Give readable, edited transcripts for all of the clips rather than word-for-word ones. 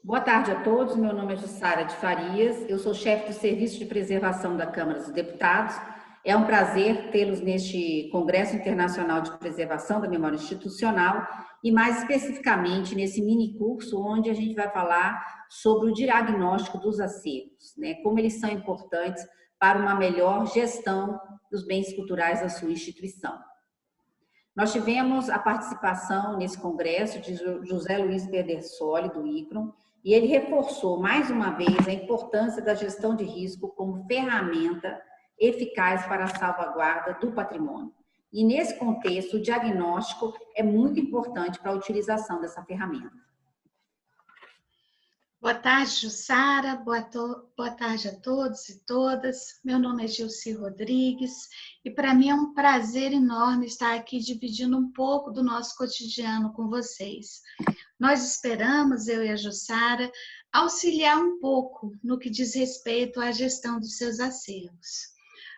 Boa tarde a todos, meu nome é Jussara de Farias, eu sou chefe do Serviço de Preservação da Câmara dos Deputados. É um prazer tê-los neste Congresso Internacional de Preservação da Memória Institucional e mais especificamente nesse mini curso onde a gente vai falar sobre o diagnóstico dos acervos, né? Como eles são importantes para uma melhor gestão dos bens culturais da sua instituição. Nós tivemos a participação nesse congresso de José Luiz Pedersoli, do ICROM, e ele reforçou mais uma vez a importância da gestão de risco como ferramenta eficaz para a salvaguarda do patrimônio. E nesse contexto, o diagnóstico é muito importante para a utilização dessa ferramenta. Boa tarde, Jussara. Boa tarde a todos e todas. Meu nome é Gilci Rodrigues e para mim é um prazer enorme estar aqui dividindo um pouco do nosso cotidiano com vocês. Nós esperamos, eu e a Jussara, auxiliar um pouco no que diz respeito à gestão dos seus acervos.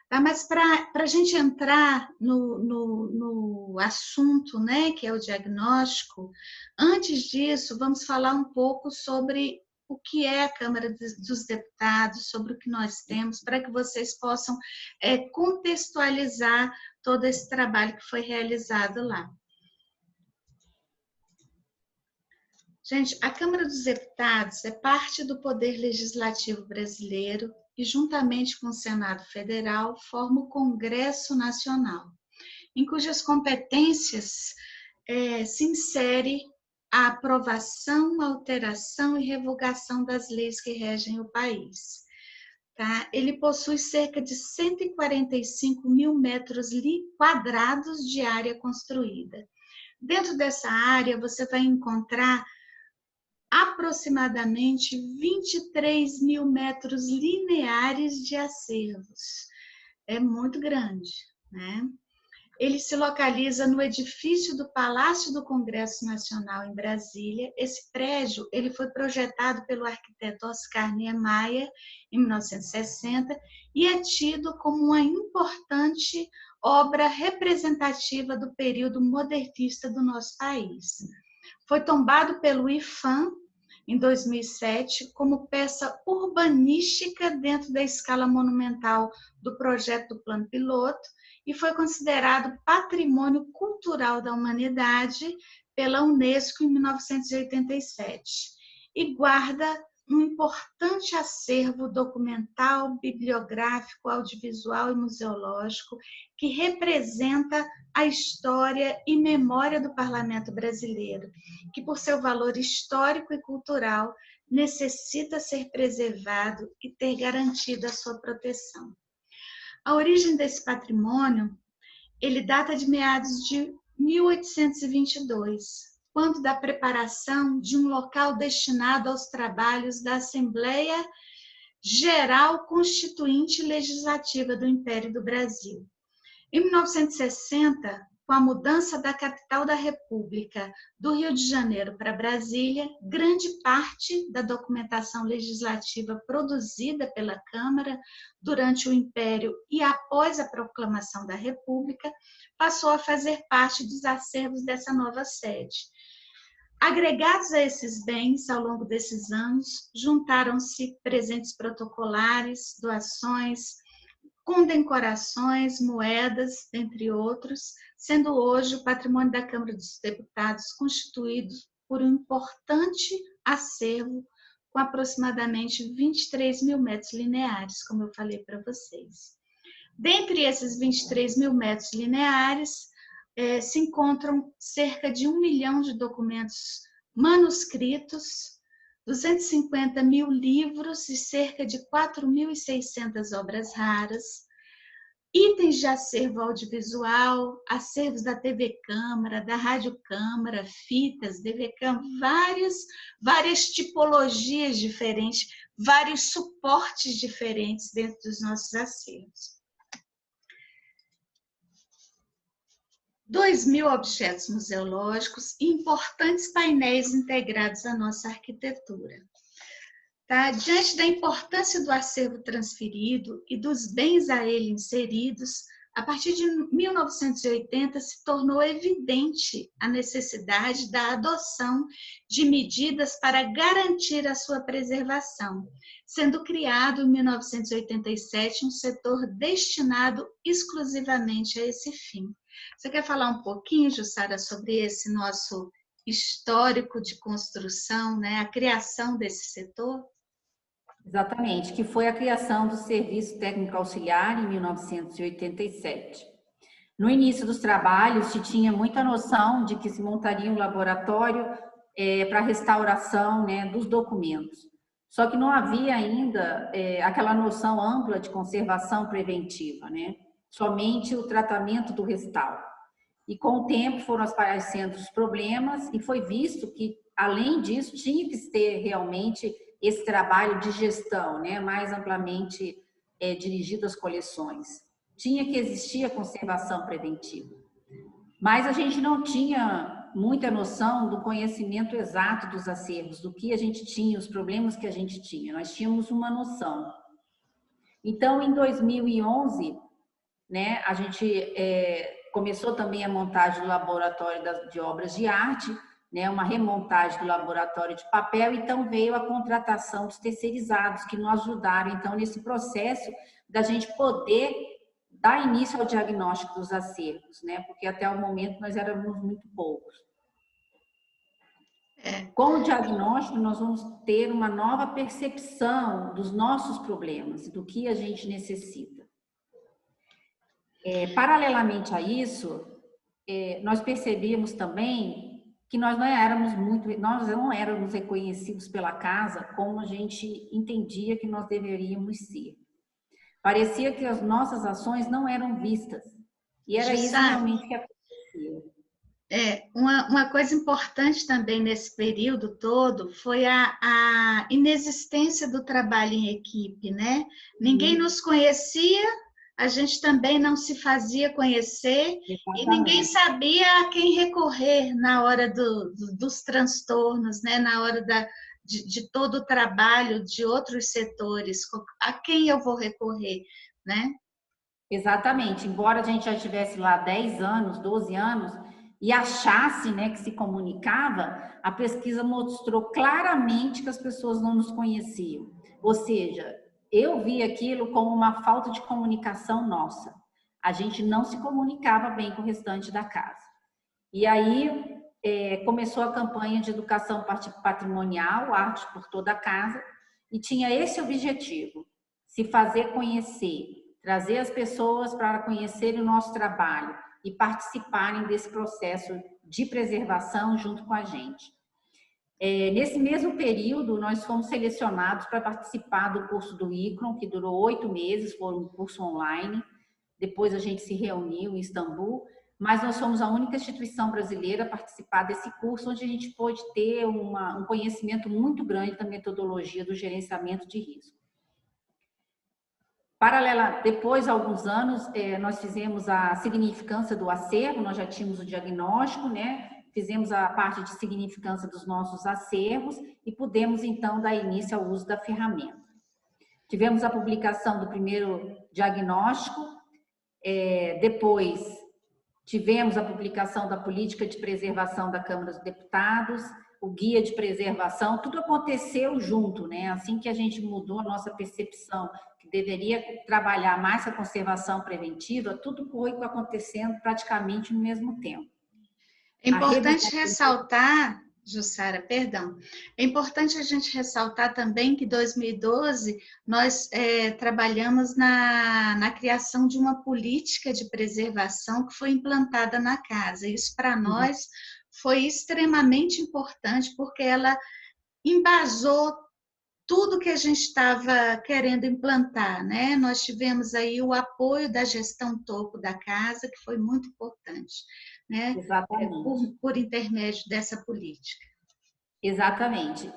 Tá? Mas para a gente entrar no assunto, né, que é o diagnóstico, antes disso, vamos falar um pouco sobre o que é a Câmara dos Deputados, sobre o que nós temos, para que vocês possam contextualizar todo esse trabalho que foi realizado lá. Gente, a Câmara dos Deputados é parte do Poder Legislativo brasileiro e, juntamente com o Senado Federal, forma o Congresso Nacional, em cujas competências se insere a aprovação, alteração e revogação das leis que regem o país. Tá? Ele possui cerca de 145 mil metros quadrados de área construída. Dentro dessa área, você vai encontrar aproximadamente 23 mil metros lineares de acervos. É muito grande, né? Ele se localiza no edifício do Palácio do Congresso Nacional, em Brasília. Esse prédio ele foi projetado pelo arquiteto Oscar Niemeyer, em 1960, e é tido como uma importante obra representativa do período modernista do nosso país. Foi tombado pelo IPHAN, em 2007, como peça urbanística dentro da escala monumental do projeto do Plano Piloto, e foi considerado Patrimônio Cultural da Humanidade pela Unesco em 1987, e guarda um importante acervo documental, bibliográfico, audiovisual e museológico que representa a história e memória do Parlamento brasileiro, que por seu valor histórico e cultural necessita ser preservado e ter garantida a sua proteção. A origem desse patrimônio, ele data de meados de 1822, quando da preparação de um local destinado aos trabalhos da Assembleia Geral Constituinte Legislativa do Império do Brasil. Em 1960, com a mudança da capital da República do Rio de Janeiro para Brasília, grande parte da documentação legislativa produzida pela Câmara durante o Império e após a proclamação da República passou a fazer parte dos acervos dessa nova sede. Agregados a esses bens, ao longo desses anos, juntaram-se presentes protocolares, doações, condecorações, moedas, entre outros, sendo hoje o patrimônio da Câmara dos Deputados constituído por um importante acervo com aproximadamente 23 mil metros lineares, como eu falei para vocês. Dentre esses 23 mil metros lineares, se encontram cerca de 1 milhão de documentos manuscritos, 250 mil livros e cerca de 4.600 obras raras, itens de acervo audiovisual, acervos da TV Câmara, da Rádio Câmara, fitas, TV Câmara, várias tipologias diferentes, vários suportes diferentes dentro dos nossos acervos. 2.000 objetos museológicos e importantes painéis integrados à nossa arquitetura. Tá? Diante da importância do acervo transferido e dos bens a ele inseridos, A partir de 1980, se tornou evidente a necessidade da adoção de medidas para garantir a sua preservação, sendo criado em 1987 um setor destinado exclusivamente a esse fim. Você quer falar um pouquinho, Jussara, sobre esse nosso histórico de construção, né? A criação desse setor? Exatamente, que foi a criação do Serviço Técnico Auxiliar em 1987. No início dos trabalhos, se tinha muita noção de que se montaria um laboratório para restauração, né, dos documentos. Só que não havia ainda aquela noção ampla de conservação preventiva, né? Somente o tratamento do restauro. E com o tempo foram aparecendo os problemas e foi visto que, além disso, tinha que ter realmente esse trabalho de gestão, né, mais amplamente dirigido às coleções. Tinha que existir a conservação preventiva. Mas a gente não tinha muita noção do conhecimento exato dos acervos, do que a gente tinha, os problemas que a gente tinha. Nós tínhamos uma noção. Então, em 2011, né, a gente começou também a montagem do laboratório de obras de arte, né, uma remontagem do laboratório de papel, então veio a contratação dos terceirizados, que nos ajudaram, então, nesse processo da gente poder dar início ao diagnóstico dos acervos, né, porque até o momento nós éramos muito poucos. Com o diagnóstico, nós vamos ter uma nova percepção dos nossos problemas, do que a gente necessita. Paralelamente a isso, nós percebemos também que nós não éramos reconhecidos pela casa como a gente entendia que nós deveríamos ser. Parecia que as nossas ações não eram vistas. E era isso realmente que acontecia. Uma coisa importante também nesse período todo foi a inexistência do trabalho em equipe, né? Ninguém nos conhecia, a gente também não se fazia conhecer. Exatamente. E ninguém sabia a quem recorrer na hora dos transtornos, né? Na hora de todo o trabalho de outros setores, a quem eu vou recorrer, né? Exatamente, embora a gente já estivesse lá 10 anos, 12 anos, e achasse, né, que se comunicava, a pesquisa mostrou claramente que as pessoas não nos conheciam. Ou seja, eu vi aquilo como uma falta de comunicação nossa. A gente não se comunicava bem com o restante da casa. E aí começou a campanha de educação patrimonial, Arte por Toda a Casa, e tinha esse objetivo, se fazer conhecer, trazer as pessoas para conhecerem o nosso trabalho e participarem desse processo de preservação junto com a gente. Nesse mesmo período, nós fomos selecionados para participar do curso do ICRON, que durou 8 meses, foi um curso online. Depois a gente se reuniu em Istambul, mas nós somos a única instituição brasileira a participar desse curso, onde a gente pôde ter um conhecimento muito grande da metodologia do gerenciamento de risco. Depois de alguns anos, nós fizemos a significância do acervo, nós já tínhamos o diagnóstico, né? Fizemos a parte de significância dos nossos acervos e pudemos, então, dar início ao uso da ferramenta. Tivemos a publicação do primeiro diagnóstico, depois tivemos a publicação da Política de Preservação da Câmara dos Deputados, o Guia de Preservação, tudo aconteceu junto, né? Assim que a gente mudou a nossa percepção, que deveria trabalhar mais a conservação preventiva, tudo foi acontecendo praticamente no mesmo tempo. É importante ressaltar, Jussara, perdão, é importante a gente ressaltar também que em 2012 nós trabalhamos na criação de uma política de preservação que foi implantada na casa. Isso para nós foi extremamente importante porque ela embasou tudo que a gente estava querendo implantar, né? Nós tivemos aí o apoio da gestão topo da casa, que foi muito importante, né? Por intermédio dessa política. Exatamente.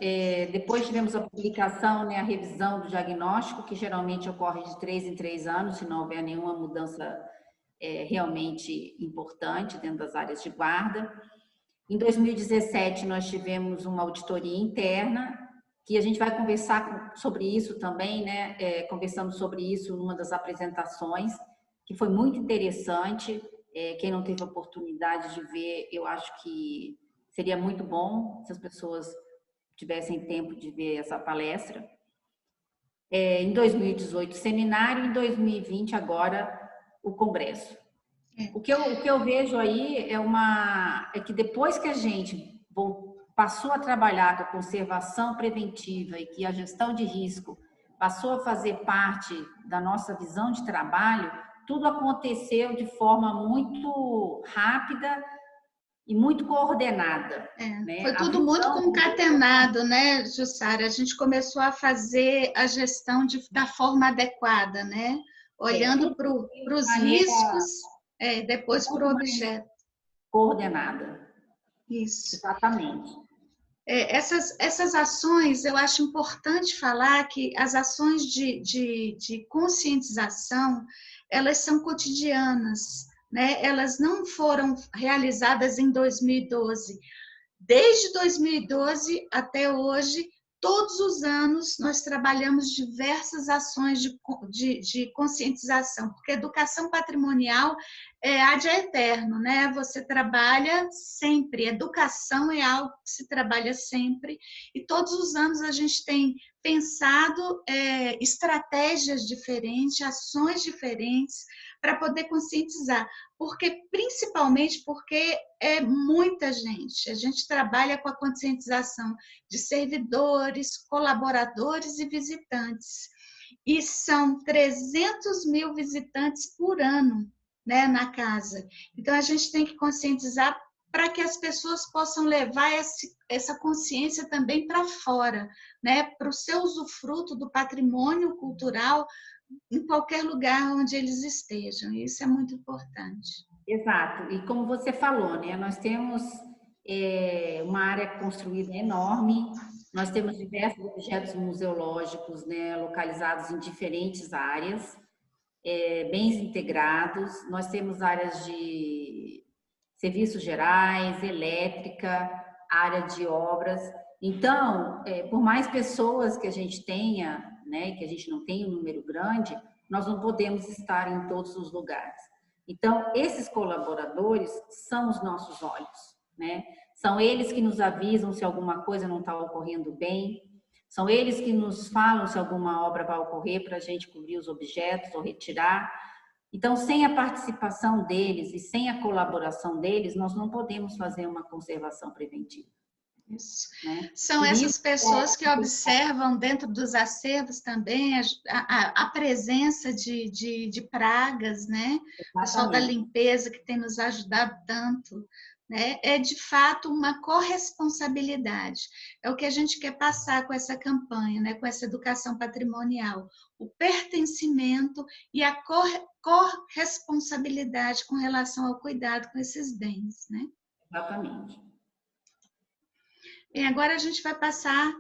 Depois tivemos a publicação, né, a revisão do diagnóstico, que geralmente ocorre de 3 em 3 anos, se não houver nenhuma mudança realmente importante dentro das áreas de guarda. Em 2017, nós tivemos uma auditoria interna, que a gente vai conversar sobre isso também, né? Conversamos sobre isso numa das apresentações. que foi muito interessante. Quem não teve a oportunidade de ver, eu acho que seria muito bom se as pessoas tivessem tempo de ver essa palestra. Em 2018, seminário, em 2020, agora, o congresso. O que eu vejo aí é que depois que a gente passou a trabalhar com a conservação preventiva e que a gestão de risco passou a fazer parte da nossa visão de trabalho, tudo aconteceu de forma muito rápida e muito coordenada. Né? Foi tudo muito concatenado, né, Jussara? A gente começou a fazer a gestão da forma adequada, né? Olhando para os riscos, depois para o objeto. Coordenada. Isso. Exatamente. Essas ações, eu acho importante falar que as ações de conscientização, elas são cotidianas, né? Elas não foram realizadas em 2012. Desde 2012 até hoje, todos os anos, nós trabalhamos diversas ações de conscientização, porque educação patrimonial é ad eterno, né? Você trabalha sempre, educação é algo que se trabalha sempre, e todos os anos a gente tem pensado estratégias diferentes, ações diferentes, para poder conscientizar, principalmente porque é muita gente. A gente trabalha com a conscientização de servidores, colaboradores e visitantes. E são 300 mil visitantes por ano, né, na casa. Então, a gente tem que conscientizar para que as pessoas possam levar essa consciência também para fora, né, para o seu usufruto do patrimônio cultural em qualquer lugar onde eles estejam. Isso é muito importante. Exato. E como você falou, né, nós temos uma área construída enorme, nós temos diversos objetos museológicos, né, localizados em diferentes áreas, bem integrados. Nós temos áreas de serviços gerais, elétrica, área de obras. Então, por mais pessoas que a gente tenha, né, que a gente não tenha um número grande, nós não podemos estar em todos os lugares. Então, esses colaboradores são os nossos olhos, né? São eles que nos avisam se alguma coisa não está ocorrendo bem, são eles que nos falam se alguma obra vai ocorrer para a gente cobrir os objetos ou retirar. Então, sem a participação deles e sem a colaboração deles, nós não podemos fazer uma conservação preventiva. Isso. Né? São essas pessoas que observam dentro dos acervos também a presença de pragas, né? O pessoal da limpeza que tem nos ajudado tanto. Né? É de fato uma corresponsabilidade. É o que a gente quer passar com essa campanha, né? Com essa educação patrimonial. O pertencimento e a corresponsabilidade com relação ao cuidado com esses bens. Né? Exatamente. E agora a gente vai passar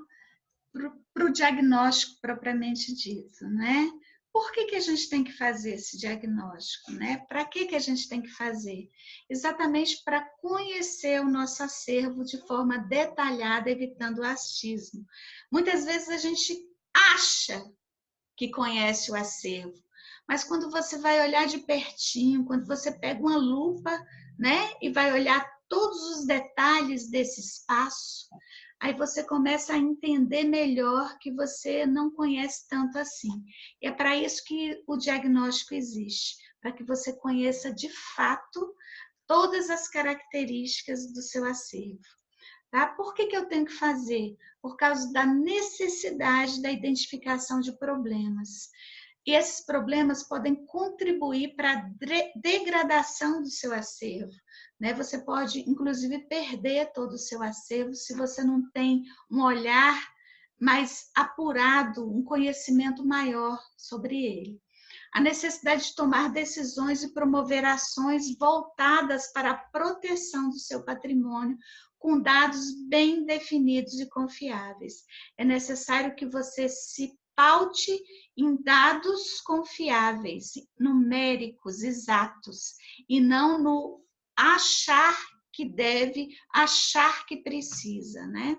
para o diagnóstico propriamente dito, né? Por que a gente tem que fazer esse diagnóstico, né? Para que a gente tem que fazer? Exatamente para conhecer o nosso acervo de forma detalhada, evitando o achismo. Muitas vezes a gente acha que conhece o acervo, mas quando você vai olhar de pertinho, quando você pega uma lupa, né? E vai olhar todos os detalhes desse espaço, aí você começa a entender melhor que você não conhece tanto assim. E é para isso que o diagnóstico existe, para que você conheça de fato todas as características do seu acervo. Tá? Por que eu tenho que fazer? Por causa da necessidade da identificação de problemas. E esses problemas podem contribuir para a degradação do seu acervo. Né? Você pode, inclusive, perder todo o seu acervo se você não tem um olhar mais apurado, um conhecimento maior sobre ele. A necessidade de tomar decisões e promover ações voltadas para a proteção do seu patrimônio com dados bem definidos e confiáveis. É necessário que você se paute em dados confiáveis, numéricos, exatos, e não no achar que deve, achar que precisa, né?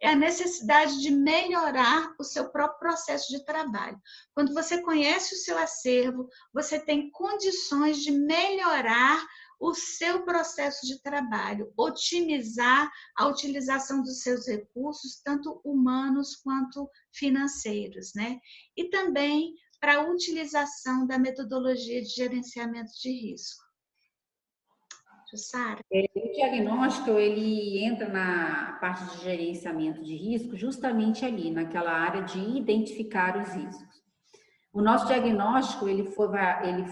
É a necessidade de melhorar o seu próprio processo de trabalho. Quando você conhece o seu acervo, você tem condições de melhorar o seu processo de trabalho, otimizar a utilização dos seus recursos, tanto humanos quanto financeiros, né? E também para a utilização da metodologia de gerenciamento de risco. Jussara? O diagnóstico, ele entra na parte de gerenciamento de risco justamente ali, naquela área de identificar os riscos. O nosso diagnóstico, ele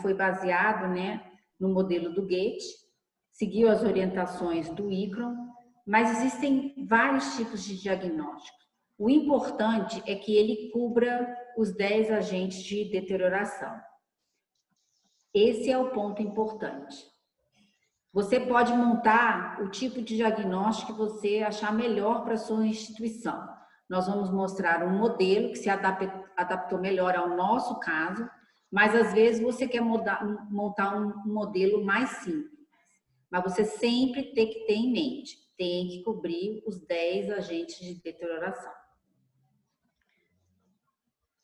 foi baseado, né, no modelo do Gates, seguiu as orientações do ICRON, mas existem vários tipos de diagnóstico. O importante é que ele cubra os 10 agentes de deterioração. Esse é o ponto importante. Você pode montar o tipo de diagnóstico que você achar melhor para a sua instituição. Nós vamos mostrar um modelo que se adaptou melhor ao nosso caso, mas às vezes você quer montar um modelo mais simples. Mas você sempre tem que ter em mente, tem que cobrir os 10 agentes de deterioração.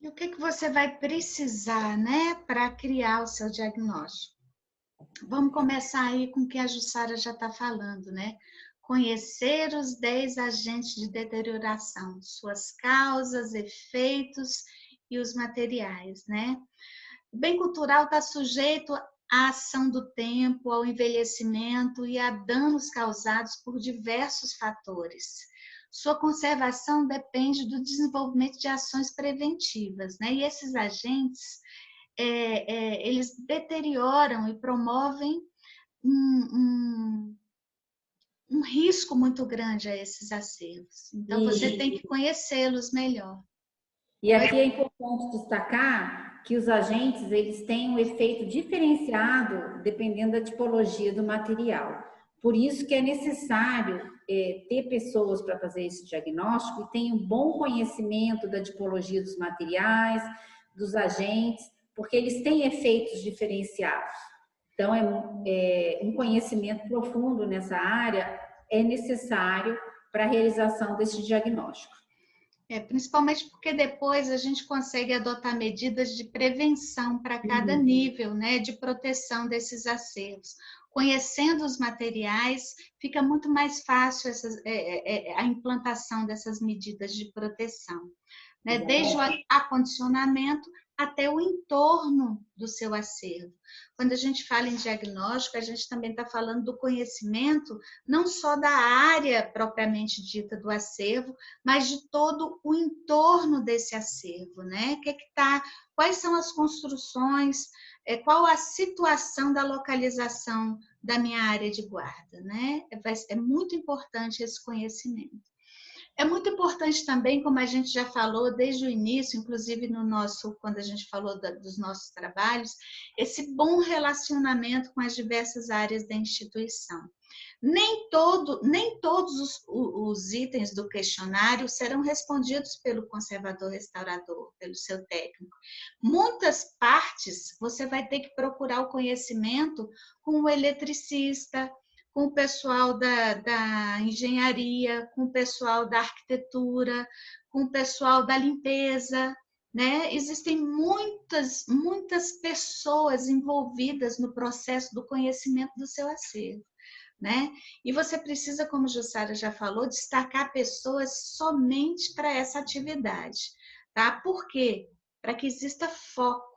E o que você vai precisar, né, para criar o seu diagnóstico? Vamos começar aí com o que a Jussara já está falando, né? Conhecer os 10 agentes de deterioração, suas causas, efeitos e os materiais, né? O bem cultural está sujeito à ação do tempo, ao envelhecimento e a danos causados por diversos fatores. Sua conservação depende do desenvolvimento de ações preventivas, né? E esses agentes, eles deterioram e promovem um risco muito grande a esses acervos. Então, você tem que conhecê-los melhor. E aqui é importante destacar que os agentes, eles têm um efeito diferenciado dependendo da tipologia do material. Por isso que é necessário ter pessoas para fazer esse diagnóstico e tenham um bom conhecimento da tipologia dos materiais, dos agentes, porque eles têm efeitos diferenciados. Então, um conhecimento profundo nessa área é necessário para a realização desse diagnóstico. Principalmente porque depois a gente consegue adotar medidas de prevenção para cada nível, né, de proteção desses acervos. Conhecendo os materiais, fica muito mais fácil a implantação dessas medidas de proteção, né? Desde o acondicionamento até o entorno do seu acervo. Quando a gente fala em diagnóstico, a gente também está falando do conhecimento não só da área propriamente dita do acervo, mas de todo o entorno desse acervo, né? Quais são as construções, qual a situação da localização da minha área de guarda, né? É muito importante esse conhecimento. É muito importante também, como a gente já falou desde o início, inclusive quando a gente falou dos nossos trabalhos, esse bom relacionamento com as diversas áreas da instituição. Nem todos os itens do questionário serão respondidos pelo conservador restaurador, pelo seu técnico. Muitas partes você vai ter que procurar o conhecimento com o eletricista, com o pessoal da engenharia, com o pessoal da arquitetura, com o pessoal da limpeza, né? Existem muitas pessoas envolvidas no processo do conhecimento do seu acervo, né? E você precisa, como Jussara já falou, destacar pessoas somente para essa atividade, tá? Por quê? Para que exista foco.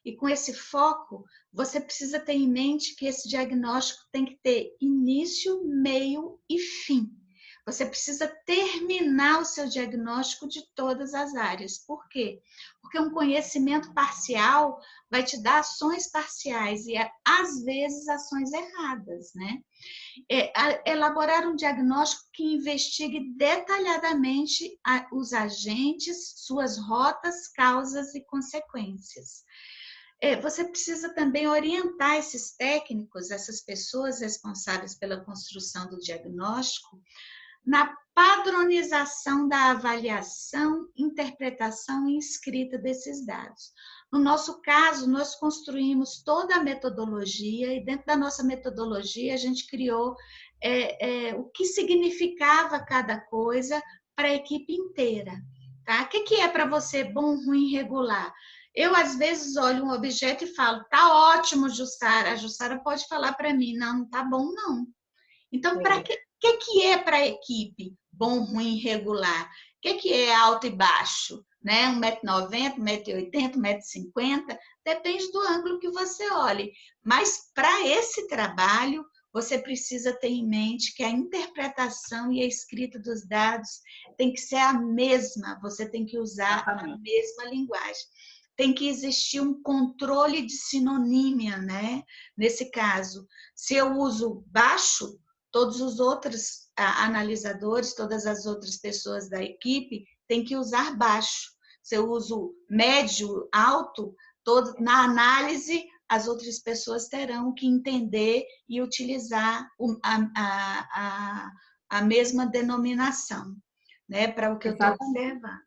E com esse foco, você precisa ter em mente que esse diagnóstico tem que ter início, meio e fim. Você precisa terminar o seu diagnóstico de todas as áreas. Por quê? Porque um conhecimento parcial vai te dar ações parciais e, às vezes, ações erradas, né? Elaborar um diagnóstico que investigue detalhadamente os agentes, suas rotas, causas e consequências. Você precisa também orientar esses técnicos, essas pessoas responsáveis pela construção do diagnóstico, na padronização da avaliação, interpretação e escrita desses dados. No nosso caso, nós construímos toda a metodologia e dentro da nossa metodologia a gente criou o que significava cada coisa para a equipe inteira. Tá? O que é para você bom, ruim, regular? Eu, às vezes, olho um objeto e falo, tá ótimo, Jussara. A Jussara pode falar para mim, não tá bom, não. Então, para que é para a equipe bom, ruim, regular? O que é alto e baixo? Né? 1,90 m, 1,80 m, 1,50 m, depende do ângulo que você olhe. Mas, para esse trabalho, você precisa ter em mente que a interpretação e a escrita dos dados tem que ser a mesma, você tem que usar a mesma linguagem. Tem que existir um controle de sinonímia, né? Nesse caso, se eu uso baixo, todos os outros analisadores, todas as outras pessoas da equipe têm que usar baixo. Se eu uso médio, alto, na análise, as outras pessoas terão que entender e utilizar a mesma denominação, né, para o que eu estou observando.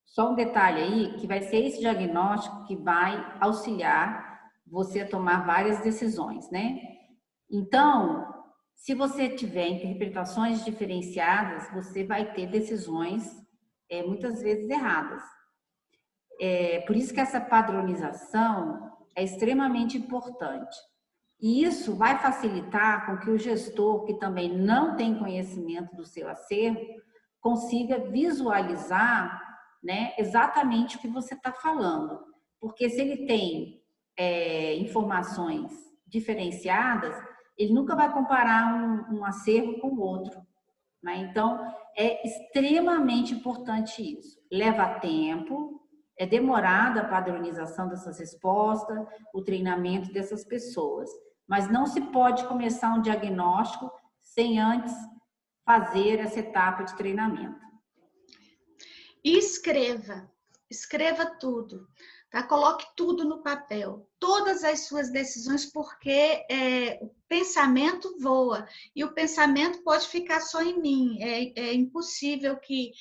Só um detalhe aí, que vai ser esse diagnóstico que vai auxiliar você a tomar várias decisões, né? Então, se você tiver interpretações diferenciadas, você vai ter decisões muitas vezes erradas. Por isso que essa padronização é extremamente importante. E isso vai facilitar com que o gestor, que também não tem conhecimento do seu acervo, consiga visualizar, né, exatamente o que você está falando. Porque se ele tem informações diferenciadas, ele nunca vai comparar um acervo com o outro. Né? Então, é extremamente importante isso. Leva tempo, é demorada a padronização dessas respostas, o treinamento dessas pessoas. Mas não se pode começar um diagnóstico sem antes fazer essa etapa de treinamento. E escreva tudo, tá? Coloque tudo no papel, todas as suas decisões, porque o pensamento voa e o pensamento pode ficar só em mim. É impossível que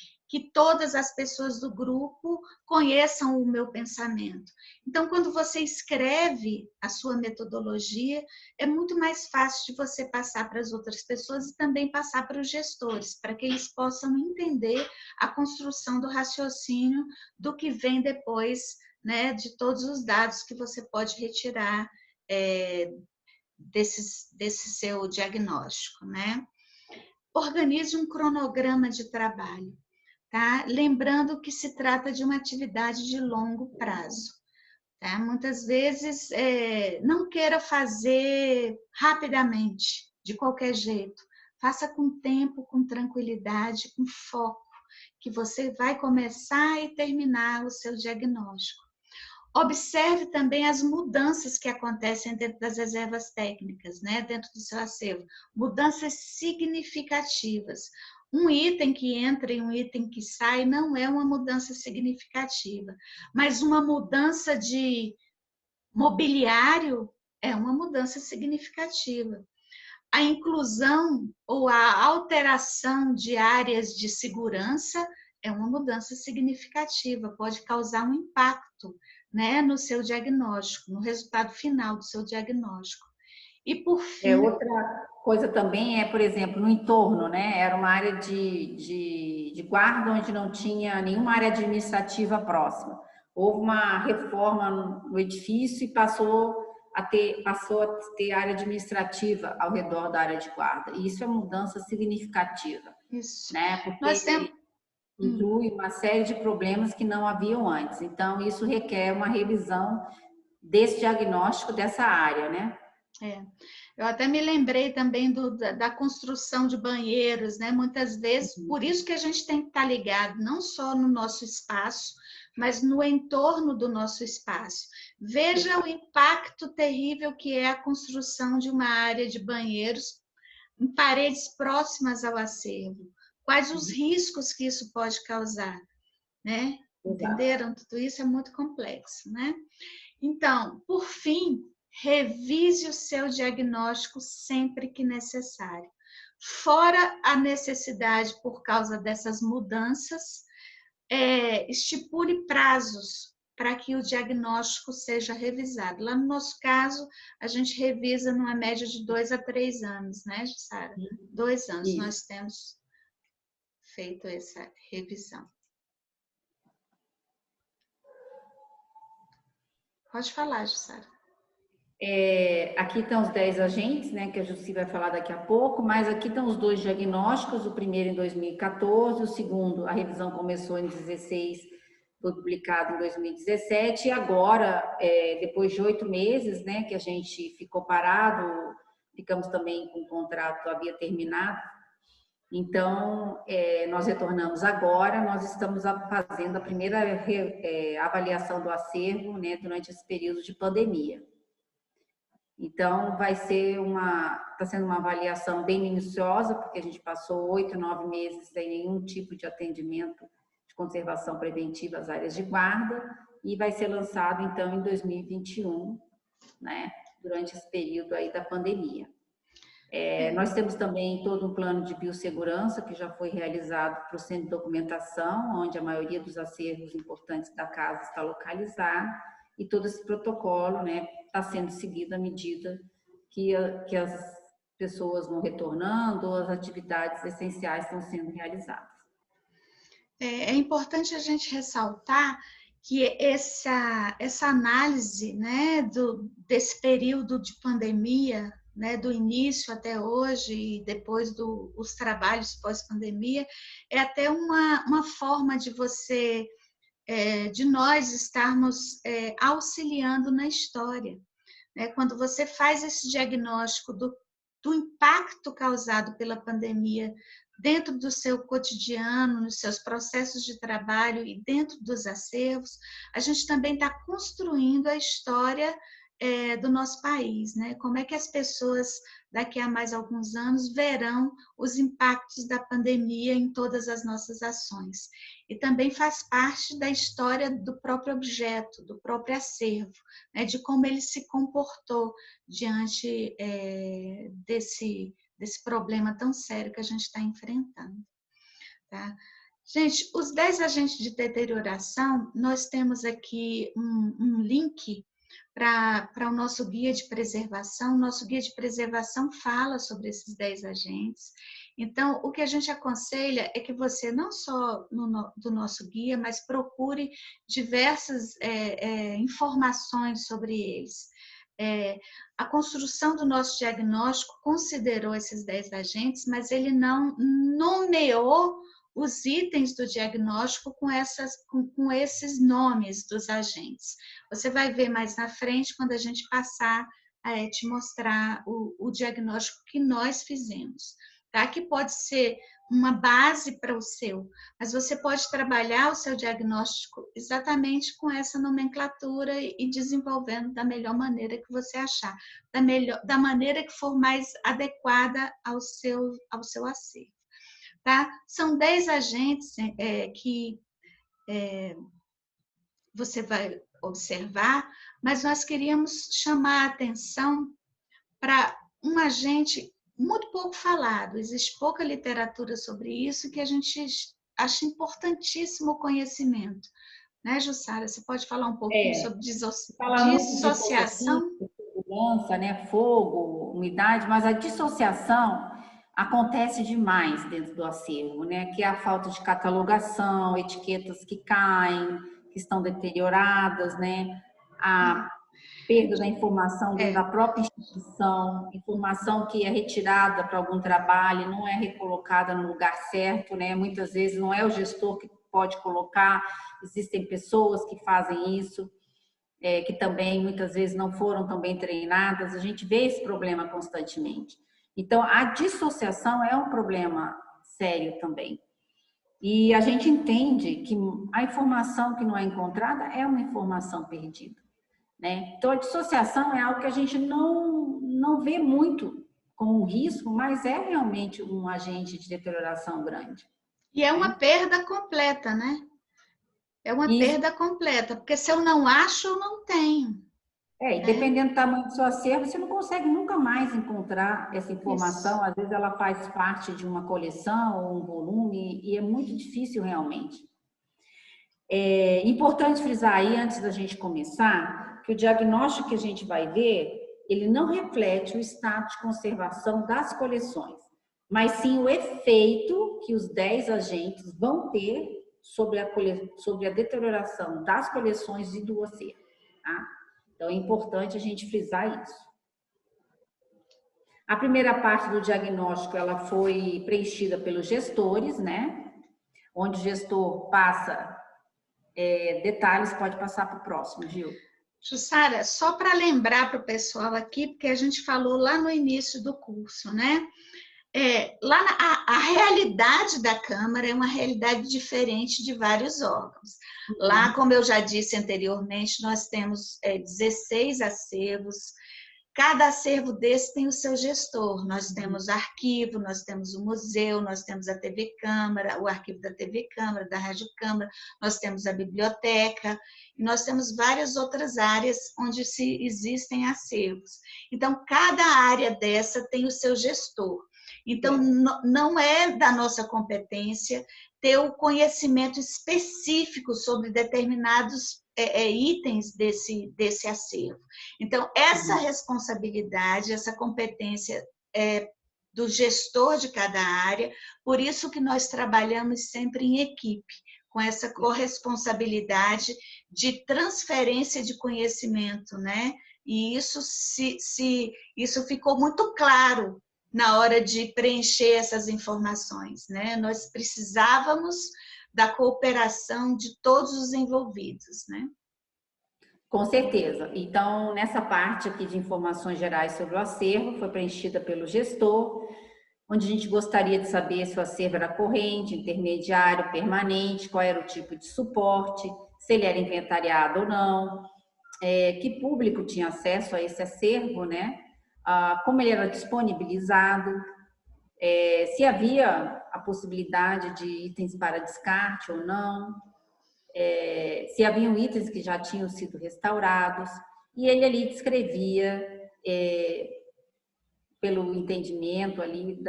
todas as pessoas do grupo conheçam o meu pensamento. Então, quando você escreve a sua metodologia, é muito mais fácil de você passar para as outras pessoas e também passar para os gestores, para que eles possam entender a construção do raciocínio do que vem depois, né, de todos os dados que você pode retirar desse seu diagnóstico, né? Organize um cronograma de trabalho. Tá? Lembrando que se trata de uma atividade de longo prazo. Tá? Muitas vezes, não queira fazer rapidamente, de qualquer jeito. Faça com tempo, com tranquilidade, com foco, que você vai começar e terminar o seu diagnóstico. Observe também as mudanças que acontecem dentro das reservas técnicas, né? Dentro do seu acervo. Mudanças significativas. Um item que entra e um item que sai não é uma mudança significativa, mas uma mudança de mobiliário é uma mudança significativa. A inclusão ou a alteração de áreas de segurança é uma mudança significativa, pode causar um impacto, né, no seu diagnóstico, no resultado final do seu diagnóstico. E por fim... Outra coisa também por exemplo, no entorno, né? Era uma área de guarda onde não tinha nenhuma área administrativa próxima. Houve uma reforma no edifício e passou a ter área administrativa ao redor da área de guarda. E isso é uma mudança significativa. Isso. Né? Porque inclui uma série de problemas que não haviam antes. Então, isso requer uma revisão desse diagnóstico dessa área, né? Eu até me lembrei também da construção de banheiros, né? Muitas vezes, por isso que a gente tem que estar ligado não só no nosso espaço, mas no entorno do nosso espaço. Veja o impacto terrível que é a construção de uma área de banheiros em paredes próximas ao acervo. Quais os riscos que isso pode causar, né? Entenderam? Tudo isso é muito complexo, né? Então, por fim, revise o seu diagnóstico sempre que necessário. Fora a necessidade por causa dessas mudanças, estipule prazos para que o diagnóstico seja revisado. Lá no nosso caso, a gente revisa numa média de 2 a 3 anos, né, Jussara? 2 anos Isso. nós temos feito essa revisão. Pode falar, Jussara. Aqui estão os 10 agentes, né, que a Jussi vai falar daqui a pouco, mas aqui estão os 2 diagnósticos, o primeiro em 2014, o segundo, a revisão começou em 2016, foi publicado em 2017, e agora, depois de 8 meses, né, que a gente ficou parado, ficamos também com o contrato, havia terminado, então, nós retornamos agora, nós estamos fazendo a primeira avaliação do acervo, né, durante esse período de pandemia. Então, está sendo uma avaliação bem minuciosa, porque a gente passou 8, 9 meses sem nenhum tipo de atendimento de conservação preventiva às áreas de guarda, e vai ser lançado, então, em 2021, né, durante esse período aí da pandemia. Nós temos também todo um plano de biossegurança que já foi realizado para o centro de documentação, onde a maioria dos acervos importantes da casa está localizado, e todo esse protocolo, né, está sendo seguido à medida que as pessoas vão retornando, as atividades essenciais estão sendo realizadas. É importante a gente ressaltar que essa análise, né, desse período de pandemia, né, do início até hoje e depois dos trabalhos pós-pandemia, é até uma forma de de nós estarmos auxiliando na história. Né? Quando você faz esse diagnóstico do impacto causado pela pandemia dentro do seu cotidiano, nos seus processos de trabalho e dentro dos acervos, a gente também está construindo a história do nosso país, né? Como é que as pessoas daqui a mais alguns anos verão os impactos da pandemia em todas as nossas ações. E também faz parte da história do próprio objeto, do próprio acervo, né? De como ele se comportou diante desse problema tão sério que a gente está enfrentando. Tá? Gente, os 10 agentes de deterioração, nós temos aqui um link para o nosso guia de preservação. Nosso guia de preservação fala sobre esses 10 agentes. Então, o que a gente aconselha é que você não só do nosso guia, mas procure diversas informações sobre eles. A construção do nosso diagnóstico considerou esses 10 agentes, mas ele não nomeou os itens do diagnóstico com esses nomes dos agentes. Você vai ver mais na frente, quando a gente passar a te mostrar o diagnóstico que nós fizemos, tá? Que pode ser uma base para o seu, mas você pode trabalhar o seu diagnóstico exatamente com essa nomenclatura e desenvolvendo da melhor maneira que você achar, da maneira que for mais adequada ao seu acervo. Tá? São 10 agentes que você vai observar, mas nós queríamos chamar a atenção para um agente muito pouco falado. Existe pouca literatura sobre isso que a gente acha importantíssimo o conhecimento. Né, Jussara? Você pode falar um pouquinho sobre dissociação? Segurança, né? Fogo, umidade, mas a dissociação acontece demais dentro do acervo, né? Que é a falta de catalogação, etiquetas que caem, que estão deterioradas, né? A perda da informação dentro da própria instituição, informação que é retirada para algum trabalho, não é recolocada no lugar certo, né? Muitas vezes não é o gestor que pode colocar, existem pessoas que fazem isso, que também muitas vezes não foram tão bem treinadas, a gente vê esse problema constantemente. Então, a dissociação é um problema sério também. E a gente entende que a informação que não é encontrada é uma informação perdida, né? Então, a dissociação é algo que a gente não vê muito como um risco, mas é realmente um agente de deterioração grande. E é uma perda completa, né? É uma perda completa, porque se eu não acho, eu não tenho. E dependendo do tamanho do seu acervo, você não consegue nunca mais encontrar essa informação. Às vezes ela faz parte de uma coleção ou um volume e é muito difícil realmente. É importante frisar aí, antes da gente começar, que o diagnóstico que a gente vai ver, ele não reflete o estado de conservação das coleções, mas sim o efeito que os 10 agentes vão ter sobre a deterioração das coleções e do acervo. Tá? Então, é importante a gente frisar isso. A primeira parte do diagnóstico, ela foi preenchida pelos gestores, né? Onde o gestor passa detalhes, pode passar para o próximo, Gil. Jussara, só para lembrar para o pessoal aqui, porque a gente falou lá no início do curso, né? A realidade da Câmara é uma realidade diferente de vários órgãos. Lá, como eu já disse anteriormente, nós temos 16 acervos. Cada acervo desse tem o seu gestor. Nós temos arquivo, nós temos o museu, nós temos a TV Câmara, o arquivo da TV Câmara, da Rádio Câmara, nós temos a biblioteca, e nós temos várias outras áreas onde existem acervos. Então, cada área dessa tem o seu gestor. Então, não é da nossa competência ter o conhecimento específico sobre determinados itens desse acervo. Então, essa responsabilidade, essa competência do gestor de cada área, por isso que nós trabalhamos sempre em equipe, com essa corresponsabilidade de transferência de conhecimento, né? E isso ficou muito claro na hora de preencher essas informações, né? Nós precisávamos da cooperação de todos os envolvidos, né? Com certeza. Então, nessa parte aqui de informações gerais sobre o acervo, foi preenchida pelo gestor, onde a gente gostaria de saber se o acervo era corrente, intermediário, permanente, qual era o tipo de suporte, se ele era inventariado ou não, que público tinha acesso a esse acervo, né? Como ele era disponibilizado, se havia a possibilidade de itens para descarte ou não, se haviam itens que já tinham sido restaurados, e ele ali descrevia, pelo entendimento ali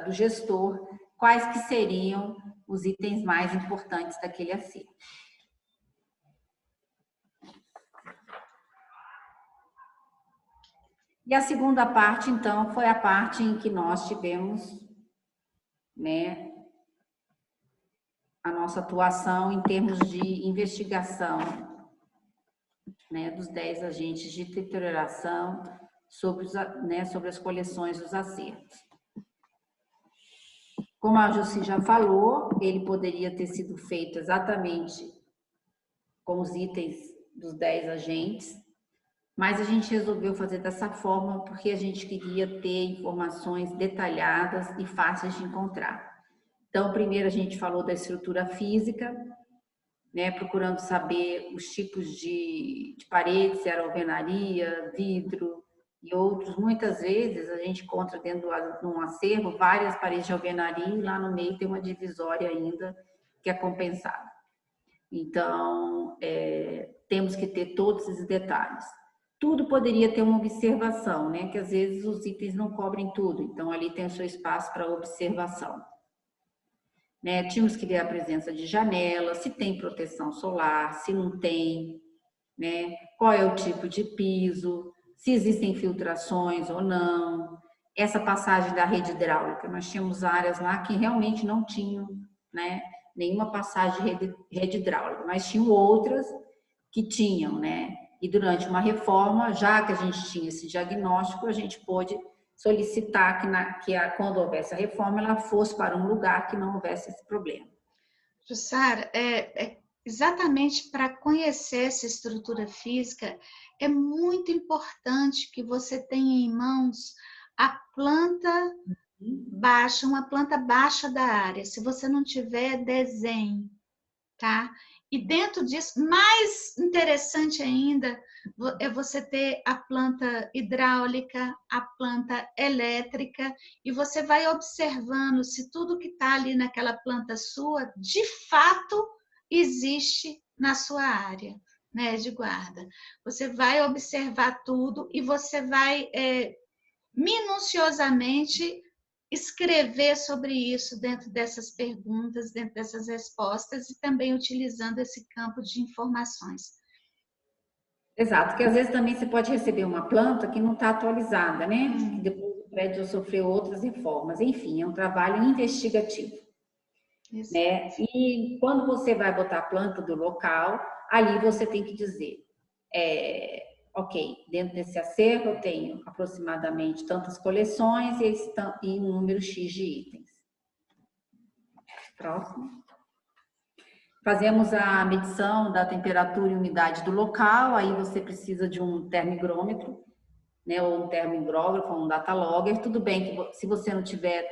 do gestor, quais que seriam os itens mais importantes daquele acervo. E a segunda parte, então, foi a parte em que nós tivemos, né, a nossa atuação em termos de investigação, né, dos 10 agentes de deterioração sobre as coleções dos acervos. Como a Jussi já falou, ele poderia ter sido feito exatamente com os itens dos 10 agentes, mas a gente resolveu fazer dessa forma porque a gente queria ter informações detalhadas e fáceis de encontrar. Então, primeiro a gente falou da estrutura física, né, procurando saber os tipos de paredes, se era alvenaria, vidro e outros. Muitas vezes a gente encontra dentro de um acervo várias paredes de alvenaria e lá no meio tem uma divisória ainda que é compensada. Então, temos que ter todos esses detalhes. Tudo poderia ter uma observação, né? Que às vezes os itens não cobrem tudo, então ali tem o seu espaço para observação. Né? Tínhamos que ver a presença de janela, se tem proteção solar, se não tem, né? Qual é o tipo de piso, se existem filtrações ou não. Essa passagem da rede hidráulica, nós tínhamos áreas lá que realmente não tinham, né, nenhuma passagem de rede hidráulica, mas tinham outras que tinham, né? E durante uma reforma, já que a gente tinha esse diagnóstico, a gente pôde solicitar que quando houvesse a reforma, ela fosse para um lugar que não houvesse esse problema. Jussara, exatamente para conhecer essa estrutura física, é muito importante que você tenha em mãos a planta baixa, uma planta baixa da área. Se você não tiver, desenhe, tá? E dentro disso, mais interessante ainda, é você ter a planta hidráulica, a planta elétrica, e você vai observando se tudo que está ali naquela planta sua, de fato, existe na sua área, né, de guarda. Você vai observar tudo e você vai minuciosamente escrever sobre isso dentro dessas perguntas, dentro dessas respostas e também utilizando esse campo de informações. Exato, porque às vezes também você pode receber uma planta que não está atualizada, né? Que depois o prédio já sofreu outras reformas. Enfim, é um trabalho investigativo, né? E quando você vai botar a planta do local, ali você tem que dizer, ok, dentro desse acervo eu tenho aproximadamente tantas coleções e um número X de itens. Próximo. Fazemos a medição da temperatura e umidade do local, aí você precisa de um termigrômetro, né, ou um termográfico, ou um datalogger. Tudo bem que se você não tiver,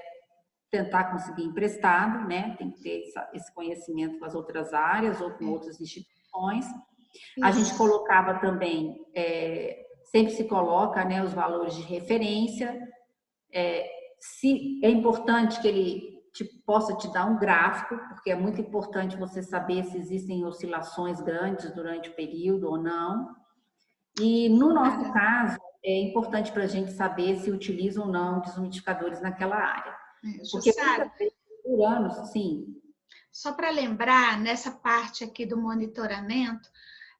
tentar conseguir emprestado, né, tem que ter esse conhecimento com as outras áreas ou com outras instituições. A gente colocava também, sempre se coloca, né, os valores de referência. Se é importante que ele possa te dar um gráfico, porque é muito importante você saber se existem oscilações grandes durante o período ou não. E no nosso caso, é importante para a gente saber se utiliza ou não desumidificadores naquela área. Porque muitas vezes, por anos, sim. Só para lembrar, nessa parte aqui do monitoramento,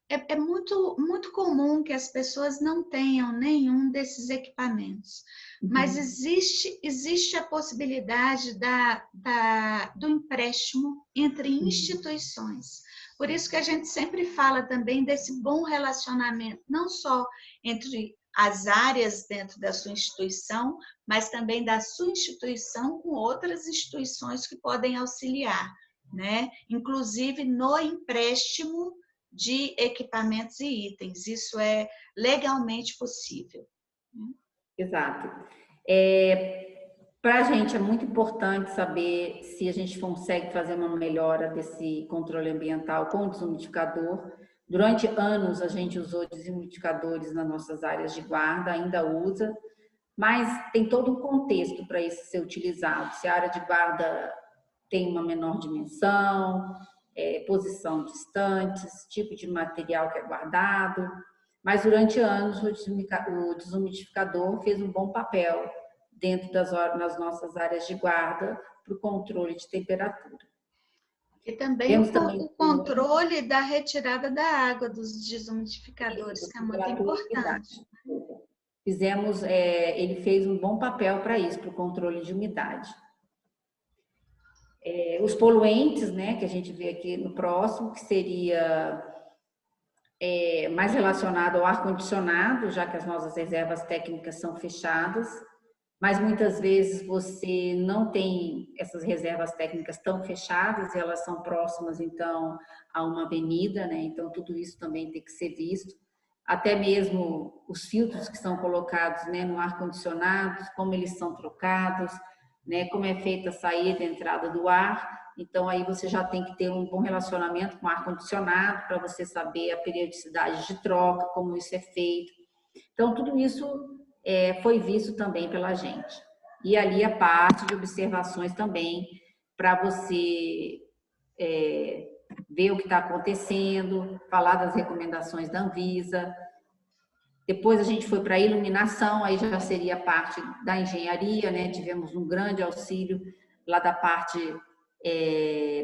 é muito, muito comum que as pessoas não tenham nenhum desses equipamentos. Mas existe a possibilidade do empréstimo entre instituições. Por isso que a gente sempre fala também desse bom relacionamento, não só entre as áreas dentro da sua instituição, mas também da sua instituição com outras instituições que podem auxiliar, né? Inclusive no empréstimo de equipamentos e itens. Isso é legalmente possível. Exato. Para a gente é muito importante saber se a gente consegue fazer uma melhora desse controle ambiental com o desumidificador. Durante anos a gente usou desumidificadores nas nossas áreas de guarda, ainda usa, mas tem todo um contexto para isso ser utilizado. Se a área de guarda tem uma menor dimensão, posição distantes, tipo de material que é guardado, mas durante anos o desumidificador fez um bom papel dentro das nossas áreas de guarda para o controle de temperatura. E também o controle da retirada da água dos desumidificadores, que é muito importante. Ele fez um bom papel para isso, para o controle de umidade. Os poluentes, né, que a gente vê aqui no próximo, que seria mais relacionado ao ar-condicionado, já que as nossas reservas técnicas são fechadas, mas muitas vezes você não tem essas reservas técnicas tão fechadas, e elas são próximas, então, a uma avenida, né? Então, tudo isso também tem que ser visto. Até mesmo os filtros que são colocados, né, no ar-condicionado, como eles são trocados, né, como é feita a saída e a entrada do ar. Então, aí você já tem que ter um bom relacionamento com o ar-condicionado para você saber a periodicidade de troca, como isso é feito. Então, tudo isso foi visto também pela gente. E ali a parte de observações também, para você ver o que está acontecendo, falar das recomendações da Anvisa. Depois a gente foi para a iluminação, aí já seria parte da engenharia, né? Tivemos um grande auxílio lá da parte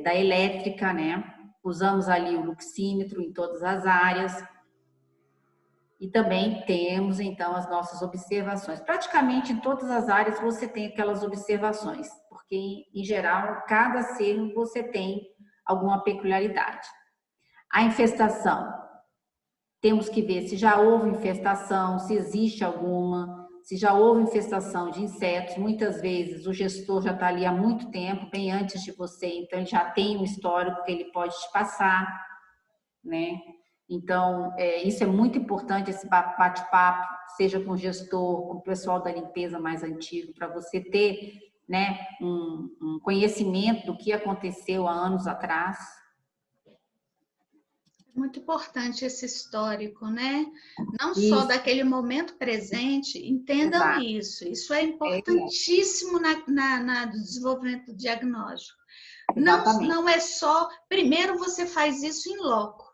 da elétrica, né? Usamos ali o luxímetro em todas as áreas. E também temos, então, as nossas observações. Praticamente em todas as áreas você tem aquelas observações, porque, em geral, cada acervo você tem alguma peculiaridade. A infestação. Temos que ver se já houve infestação, se existe alguma, se já houve infestação de insetos. Muitas vezes o gestor já está ali há muito tempo, bem antes de você, então ele já tem um histórico que ele pode te passar, né? Então, isso é muito importante, esse bate-papo, seja com o gestor, com o pessoal da limpeza mais antigo, para você ter, né, um conhecimento do que aconteceu há anos atrás. Muito importante esse histórico, né? Não só daquele momento presente, entendam isso. Isso é importantíssimo no desenvolvimento do diagnóstico. Não é só... Primeiro você faz isso em loco.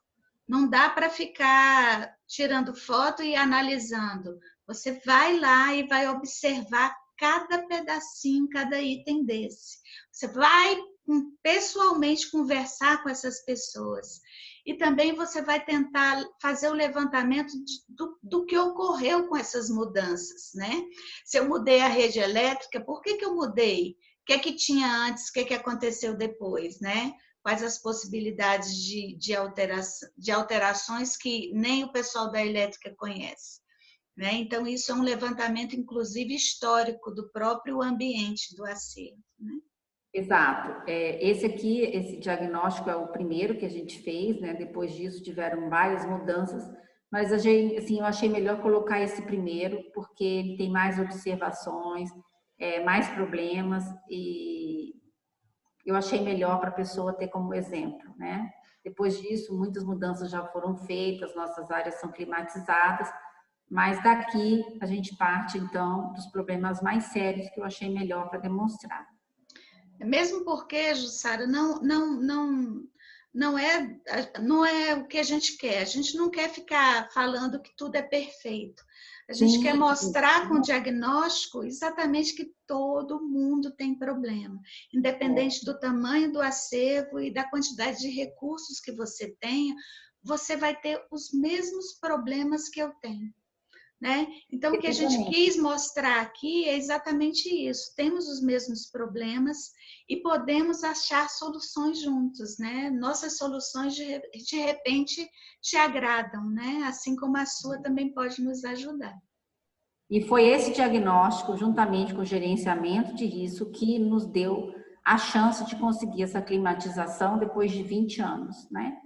Não dá para ficar tirando foto e analisando. Você vai lá e vai observar cada pedacinho, cada item desse. Você vai pessoalmente conversar com essas pessoas. E também você vai tentar fazer o levantamento do que ocorreu com essas mudanças, né? Se eu mudei a rede elétrica, por que eu mudei? O que é que tinha antes, o que é que aconteceu depois, né? Quais as possibilidades de alterações que nem o pessoal da elétrica conhece, né? Então, isso é um levantamento, inclusive, histórico do próprio ambiente do acervo, né? Exato. Esse diagnóstico é o primeiro que a gente fez, né? Depois disso tiveram várias mudanças, mas assim, eu achei melhor colocar esse primeiro, porque ele tem mais observações, mais problemas, e eu achei melhor para a pessoa ter como exemplo, né? Depois disso, muitas mudanças já foram feitas, nossas áreas são climatizadas, mas daqui a gente parte, então, dos problemas mais sérios que eu achei melhor para demonstrar. Mesmo porque, Jussara, não é o que a gente quer. A gente não quer ficar falando que tudo é perfeito. A gente quer Sim, mostrar com o diagnóstico exatamente que todo mundo tem problema, independente do tamanho do acervo e da quantidade de recursos que você tenha, você vai ter os mesmos problemas que eu tenho. Né? Então, o que a gente quis mostrar aqui é exatamente isso. Temos os mesmos problemas e podemos achar soluções juntos, né? Nossas soluções, de repente, te agradam, né? Assim como a sua também pode nos ajudar. E foi esse diagnóstico, juntamente com o gerenciamento de risco, que nos deu a chance de conseguir essa climatização depois de 20 anos, né?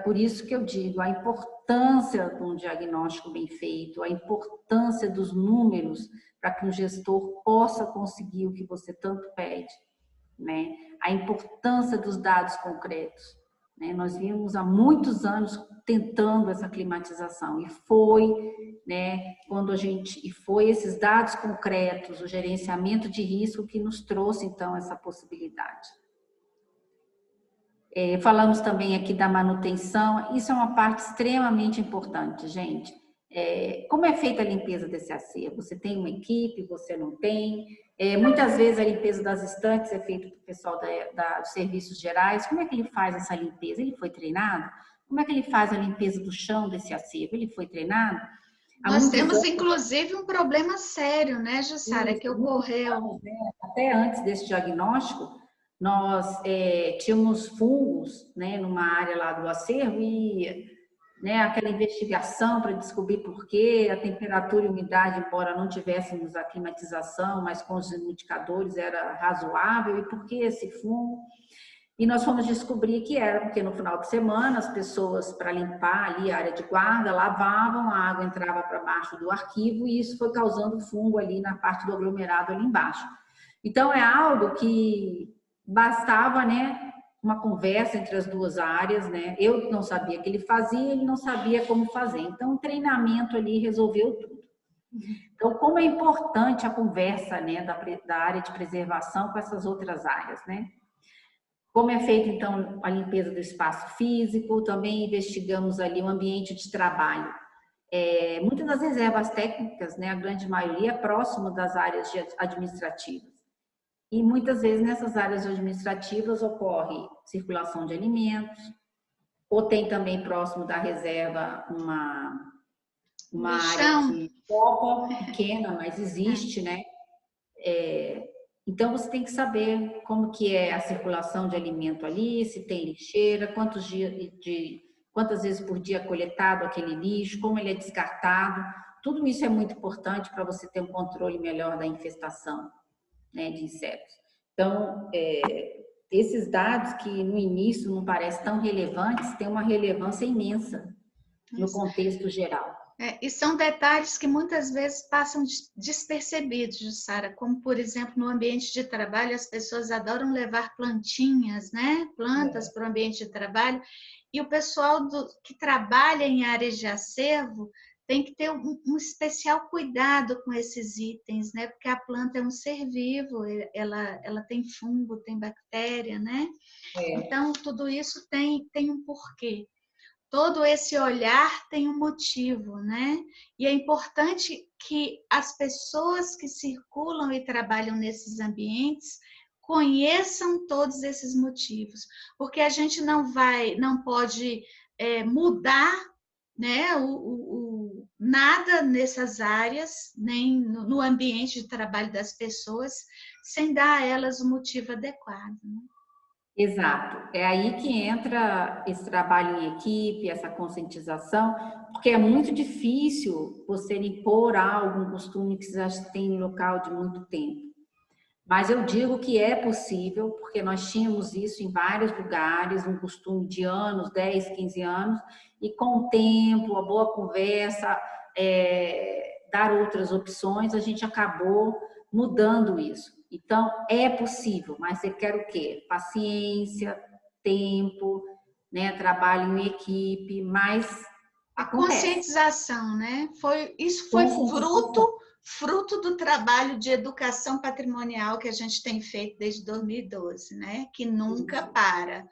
Por isso que eu digo, a importância de um diagnóstico bem feito, a importância dos números para que um gestor possa conseguir o que você tanto pede, né? A importância dos dados concretos, né? Nós vimos há muitos anos tentando essa climatização e foi, né, e foi esses dados concretos, o gerenciamento de risco que nos trouxe então essa possibilidade. Falamos também aqui da manutenção, isso é uma parte extremamente importante, gente. Como é feita a limpeza desse acervo? Você tem uma equipe, você não tem? Muitas vezes a limpeza das estantes é feita pelo pessoal dos serviços gerais. Como é que ele faz essa limpeza? Ele foi treinado? Como é que ele faz a limpeza do chão desse acervo? Ele foi treinado? Nós temos, inclusive, um problema sério, né, Jussara, que ocorreu. Até antes desse diagnóstico, nós tínhamos fungos, né, numa área lá do acervo e, né, aquela investigação para descobrir por que a temperatura e umidade, embora não tivéssemos a climatização, mas com os indicadores era razoável, e por que esse fungo? E nós fomos descobrir que era porque no final de semana as pessoas, para limpar ali a área de guarda, lavavam, a água entrava para baixo do arquivo e isso foi causando fungo ali na parte do aglomerado ali embaixo. Então é algo que bastava, né, uma conversa entre as duas áreas, né? Eu não sabia o que ele fazia, ele não sabia como fazer. Então o treinamento ali resolveu tudo. Então como é importante a conversa, né, da área de preservação com essas outras áreas, né? Como é feita, então, a limpeza do espaço físico, também investigamos ali o ambiente de trabalho. Muitas das reservas técnicas, né, a grande maioria, é próximo das áreas administrativas. E muitas vezes nessas áreas administrativas ocorre circulação de alimentos, ou tem também próximo da reserva uma área de copa pequena, mas existe, né? Então, você tem que saber como que é a circulação de alimento ali, se tem lixeira, quantas vezes por dia é coletado aquele lixo, como ele é descartado. Tudo isso é muito importante para você ter um controle melhor da infestação, né, de insetos. Então, esses dados que no início não parecem tão relevantes, têm uma relevância imensa no contexto geral. E são detalhes que muitas vezes passam despercebidos, Sara, como, por exemplo, no ambiente de trabalho, as pessoas adoram levar plantinhas, né? Plantas para o ambiente de trabalho, e o pessoal que trabalha em áreas de acervo tem que ter um especial cuidado com esses itens, né? Porque a planta é um ser vivo, ela tem fungo, tem bactéria, né? Então, tudo isso tem um porquê. todo esse olhar tem um motivo, né? E é importante que as pessoas que circulam e trabalham nesses ambientes conheçam todos esses motivos, porque a gente não pode mudar, né, nada nessas áreas, nem no ambiente de trabalho das pessoas, sem dar a elas o motivo adequado, né? Exato. É aí que entra esse trabalho em equipe, essa conscientização, porque é muito difícil você impor algo, um costume que você já tem em local de muito tempo. Mas eu digo que é possível, porque nós tínhamos isso em vários lugares, um costume de anos, 10, 15 anos, e com o tempo, a boa conversa, dar outras opções, a gente acabou mudando isso. Então, é possível, mas você quer o quê? Paciência, tempo, né? Trabalho em equipe, mas A acontece. conscientização, né? Isso foi Conscientização. fruto do trabalho de educação patrimonial que a gente tem feito desde 2012, né? Que nunca para,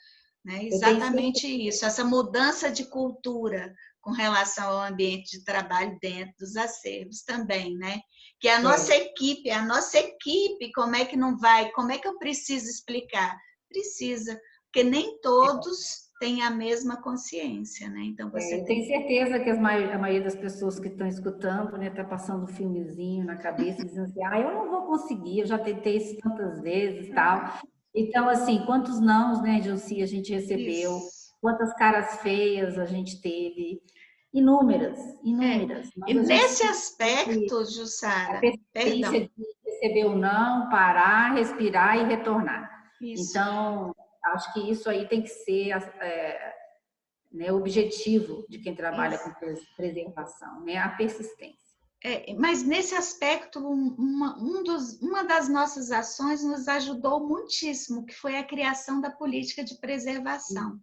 né? Eu tenho certeza. Exatamente isso, essa mudança de cultura com relação ao ambiente de trabalho dentro dos acervos também, né? Que é a nossa equipe, como é que não vai, como é que eu preciso explicar? Precisa, porque nem todos têm a mesma consciência, né? Então você Eu tem tenho que certeza que a maioria das pessoas que estão escutando, né, está passando um filmezinho na cabeça, dizendo assim, eu não vou conseguir, eu já tentei isso tantas vezes, tal. Então, assim, quantos nãos, né, Gilci, a gente recebeu, isso. quantas caras feias a gente teve, inúmeras, inúmeras. E Mas a gente nesse tem que aspecto, a Jussara, persistência perdão, de receber o não, parar, respirar e retornar. isso. Então, acho que isso aí tem que ser né, o objetivo de quem trabalha com Isso. preservação, né, a persistência. Mas nesse aspecto, uma das nossas ações nos ajudou muitíssimo, que foi a criação da política de preservação.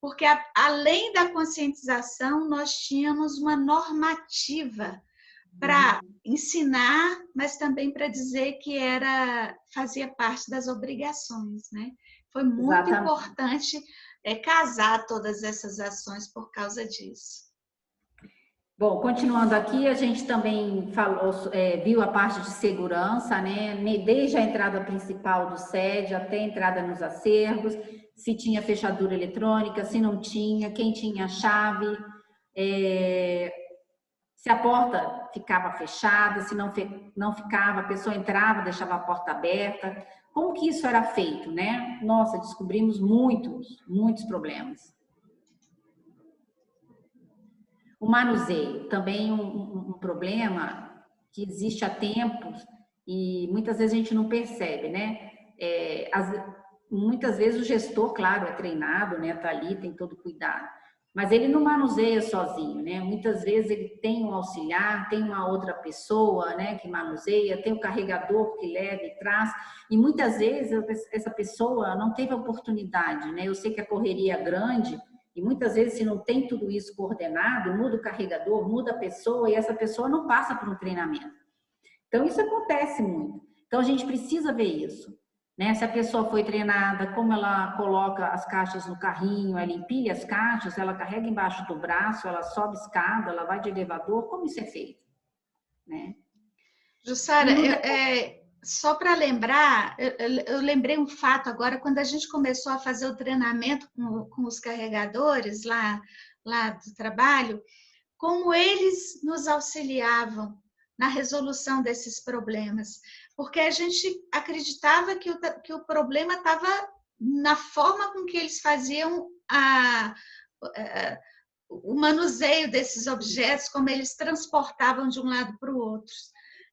Porque, além da conscientização, nós tínhamos uma normativa para ensinar, mas também para dizer que fazia parte das obrigações, né? Foi muito Exatamente. importante casar todas essas ações por causa disso. Bom, continuando aqui, a gente também falou, viu a parte de segurança, né? Desde a entrada principal do SED até a entrada nos acervos, se tinha fechadura eletrônica, se não tinha, quem tinha a chave, se a porta ficava fechada, se não ficava, a pessoa entrava, deixava a porta aberta. Como que isso era feito, né? Nossa, descobrimos muitos problemas. O manuseio, também um problema que existe há tempos e muitas vezes a gente não percebe, né? Muitas vezes o gestor, claro, é treinado, né? Tá ali, tem todo cuidado, mas ele não manuseia sozinho, né? Muitas vezes ele tem um auxiliar, tem uma outra pessoa, né? Que manuseia, tem o carregador que leva e traz, e muitas vezes essa pessoa não teve a oportunidade, né? Eu sei que a correria é grande. E muitas vezes, se não tem tudo isso coordenado, muda o carregador, muda a pessoa e essa pessoa não passa por um treinamento. Então, isso acontece muito. Então, a gente precisa ver isso. Né? Se a pessoa foi treinada, como ela coloca as caixas no carrinho, ela empilha as caixas, ela carrega embaixo do braço, ela sobe escada, ela vai de elevador, como isso é feito? Né? Jussara, E no só para lembrar, eu lembrei um fato agora, quando a gente começou a fazer o treinamento com os carregadores lá do trabalho, como eles nos auxiliavam na resolução desses problemas, porque a gente acreditava que o problema estava na forma com que eles faziam o manuseio desses objetos, como eles transportavam de um lado para o outro.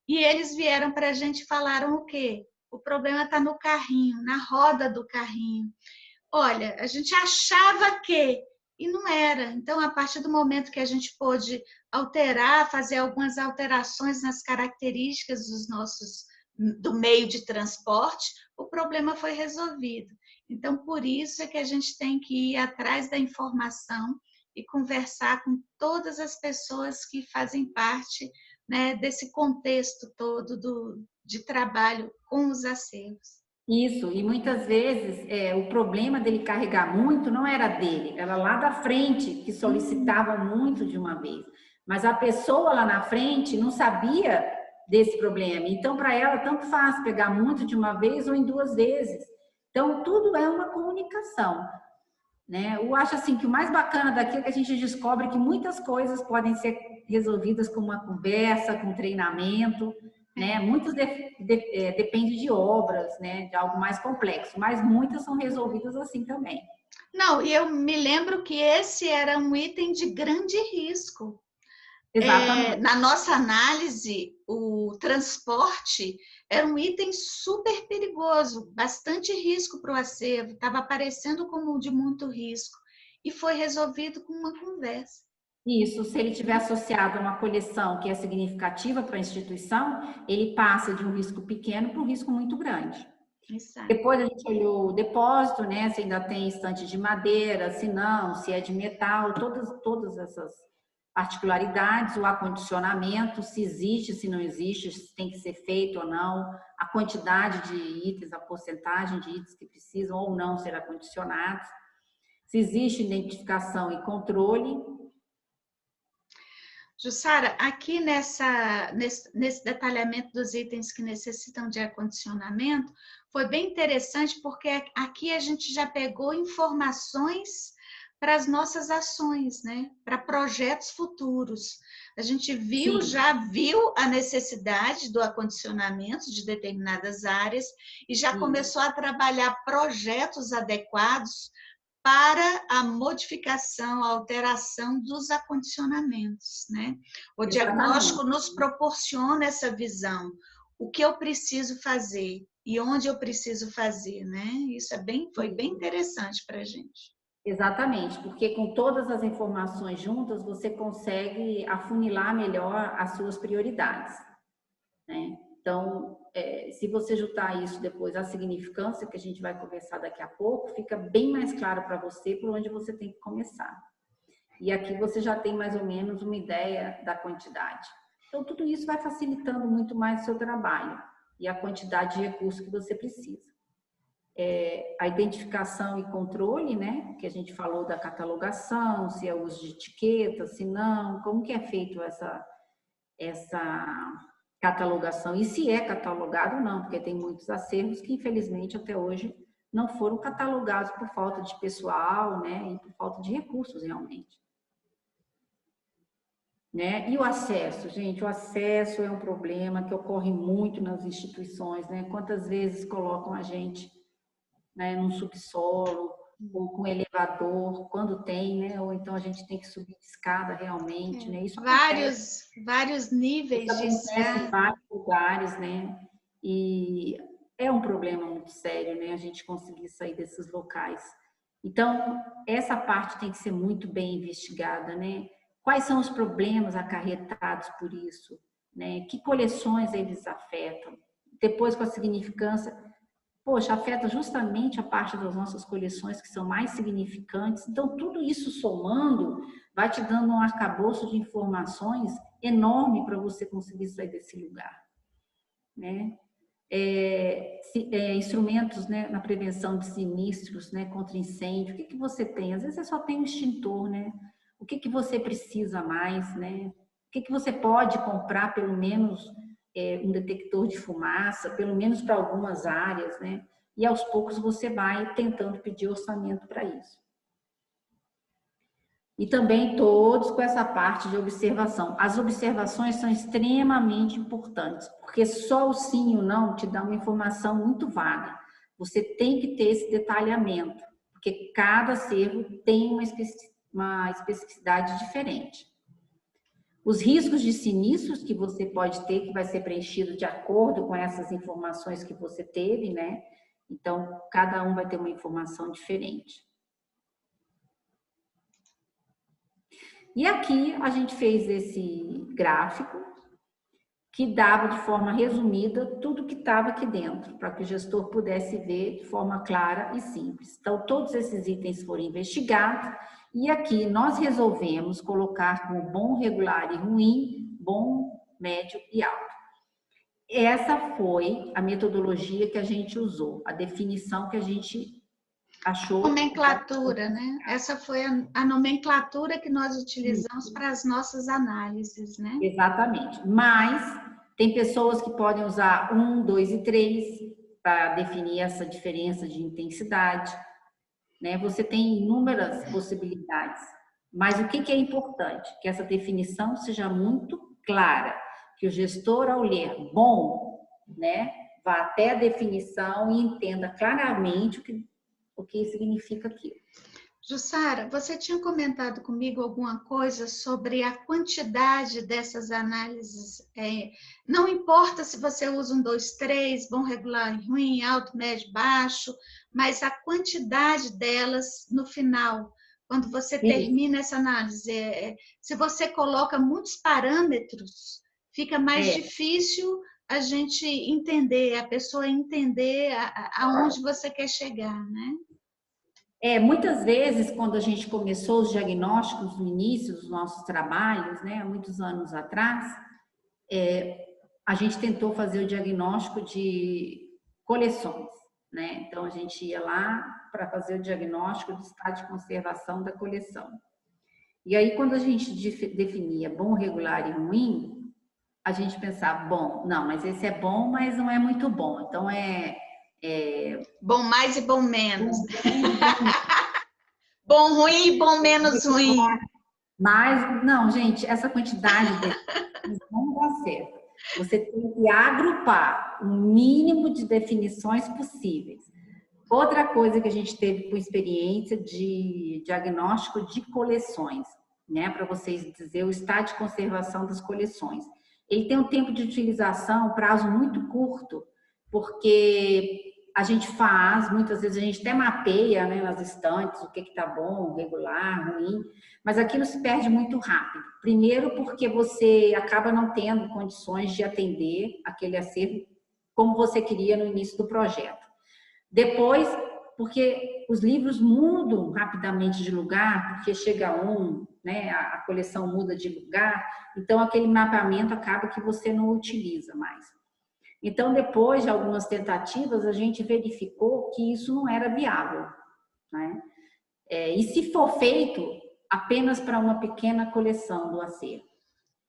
E eles vieram para a gente e falaram o quê? O problema está no carrinho, na roda do carrinho. Olha, a gente achava que, e não era. Então, a partir do momento que a gente pôde alterar, fazer algumas alterações nas características do meio de transporte, o problema foi resolvido. Então, por isso é que a gente tem que ir atrás da informação e conversar com todas as pessoas que fazem parte, né, desse contexto todo de trabalho com os acervos. Isso, e muitas vezes o problema dele carregar muito não era dele, era lá da frente que solicitava muito de uma vez. Mas a pessoa lá na frente não sabia desse problema. Então, para ela, tanto faz pegar muito de uma vez ou em duas vezes. Então, tudo é uma comunicação, né? Eu acho assim que o mais bacana daqui é que a gente descobre que muitas coisas podem ser resolvidas com uma conversa, com treinamento, né? Muitas depende de obras, né? De algo mais complexo, mas muitas são resolvidas assim também. Não, e eu me lembro que esse era um item de grande risco. Exatamente. Na nossa análise, o transporte era um item super perigoso, bastante risco para o acervo, estava aparecendo como de muito risco, e foi resolvido com uma conversa. Isso, se ele tiver associado a uma coleção que é significativa para a instituição, ele passa de um risco pequeno para um risco muito grande. Exato. Depois a gente olhou o depósito, né? Se ainda tem estante de madeira, se não, se é de metal, todas essas particularidades, o acondicionamento, se existe, se não existe, se tem que ser feito ou não, a quantidade de itens, a porcentagem de itens que precisam ou não ser acondicionados, se existe identificação e controle. Jussara, aqui nesse detalhamento dos itens que necessitam de acondicionamento, foi bem interessante porque aqui a gente já pegou informações para as nossas ações, né? Para projetos futuros. A gente já viu a necessidade do acondicionamento de determinadas áreas e já começou a trabalhar projetos adequados para a modificação, a alteração dos acondicionamentos, né? O diagnóstico nos proporciona essa visão, o que eu preciso fazer e onde eu preciso fazer, né? Isso foi bem interessante para a gente. Exatamente, porque com todas as informações juntas, você consegue afunilar melhor as suas prioridades, né? Então, se você juntar isso depois à significância, que a gente vai conversar daqui a pouco, fica bem mais claro para você por onde você tem que começar. E aqui você já tem mais ou menos uma ideia da quantidade. Então, tudo isso vai facilitando muito mais o seu trabalho e a quantidade de recursos que você precisa. A identificação e controle, né? Que a gente falou da catalogação, se é uso de etiqueta, se não, como que é feito essa catalogação e se é catalogado ou não, porque tem muitos acervos que infelizmente até hoje não foram catalogados por falta de pessoal, né, e por falta de recursos realmente. Né? E o acesso, gente, o acesso é um problema que ocorre muito nas instituições, né? Quantas vezes colocam a gente, né, num subsolo, ou com elevador, quando tem, né? Ou então a gente tem que subir de escada realmente, né? Isso vários níveis de escada. Em vários lugares, né? E é um problema muito sério, né? A gente conseguir sair desses locais. Então, essa parte tem que ser muito bem investigada, né? Quais são os problemas acarretados por isso, né? Que coleções eles afetam? Depois, com a significância, poxa, afeta justamente a parte das nossas coleções que são mais significantes. Então, tudo isso somando vai te dando um arcabouço de informações enorme para você conseguir sair desse lugar, né? Instrumentos, né, na prevenção de sinistros, né, contra incêndio. O que você tem? Às vezes você só tem um extintor, né? O que você precisa mais, né? O que você pode comprar, pelo menos, um detector de fumaça, pelo menos para algumas áreas, né? E aos poucos você vai tentando pedir orçamento para isso. E também todos com essa parte de observação. As observações são extremamente importantes, porque só o sim ou não te dá uma informação muito vaga. Você tem que ter esse detalhamento, porque cada acervo tem uma especificidade diferente. Os riscos de sinistros que você pode ter, que vai ser preenchido de acordo com essas informações que você teve, né? Então, cada um vai ter uma informação diferente. E aqui a gente fez esse gráfico que dava de forma resumida tudo que estava aqui dentro, para que o gestor pudesse ver de forma clara e simples. Então, todos esses itens foram investigados e aqui nós resolvemos colocar como bom, regular e ruim, bom, médio e alto. essa foi a metodologia que a gente usou, a definição que a gente achou. Nomenclatura, né? Essa foi a nomenclatura que nós utilizamos para as nossas análises, né? Exatamente. Mas tem pessoas que podem usar 1, 2 e 3 para definir essa diferença de intensidade, né? Você tem inúmeras possibilidades. Mas o que é importante? Que essa definição seja muito clara, que o gestor, ao ler bom, né, vá até a definição e entenda claramente o que significa aquilo. Jussara, você tinha comentado comigo alguma coisa sobre a quantidade dessas análises. Não importa se você usa 1, 2, 3, bom, regular e ruim, alto, médio, baixo, mas a quantidade delas no final, quando você termina essa análise. Se você coloca muitos parâmetros, fica mais difícil a gente entender, a pessoa entender aonde você quer chegar, né? Muitas vezes, quando a gente começou os diagnósticos no início dos nossos trabalhos, né, há muitos anos atrás, a gente tentou fazer o diagnóstico de coleções, né? Então, a gente ia lá para fazer o diagnóstico do estado de conservação da coleção. E aí, quando a gente definia bom, regular e ruim, a gente pensava, bom, não, mas esse é bom, mas não é muito bom. Então, bom mais e bom menos. Bom ruim e bom menos ruim. Mas, não, gente, essa quantidade não dá certo. Você tem que agrupar o mínimo de definições possíveis. Outra coisa que a gente teve com experiência de diagnóstico de coleções, né, para vocês dizer o estado de conservação das coleções. Ele tem um tempo de utilização, um prazo muito curto, porque a gente faz, muitas vezes a gente até mapeia, né, nas estantes o que está bom, regular, ruim, mas aquilo se perde muito rápido. Primeiro porque você acaba não tendo condições de atender aquele acervo como você queria no início do projeto. Depois, porque os livros mudam rapidamente de lugar, porque chega né, a coleção muda de lugar, então aquele mapeamento acaba que você não utiliza mais. Então, depois de algumas tentativas, a gente verificou que isso não era viável, né? E se for feito apenas para uma pequena coleção do acervo.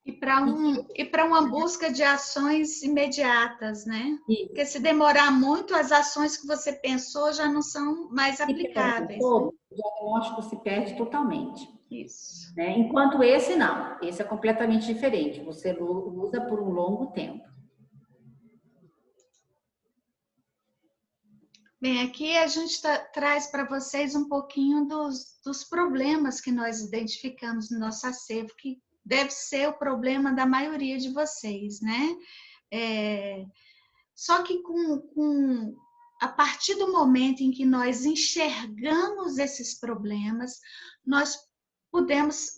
E para uma busca de ações imediatas, né? Isso. Porque se demorar muito, as ações que você pensou já não são mais aplicáveis. Todo, o diagnóstico se perde totalmente. Isso. Né? Enquanto esse não, esse é completamente diferente. Você usa por um longo tempo. Bem, aqui a gente traz para vocês um pouquinho dos problemas que nós identificamos no nosso acervo, que deve ser o problema da maioria de vocês, né? Só que a partir do momento em que nós enxergamos esses problemas, nós podemos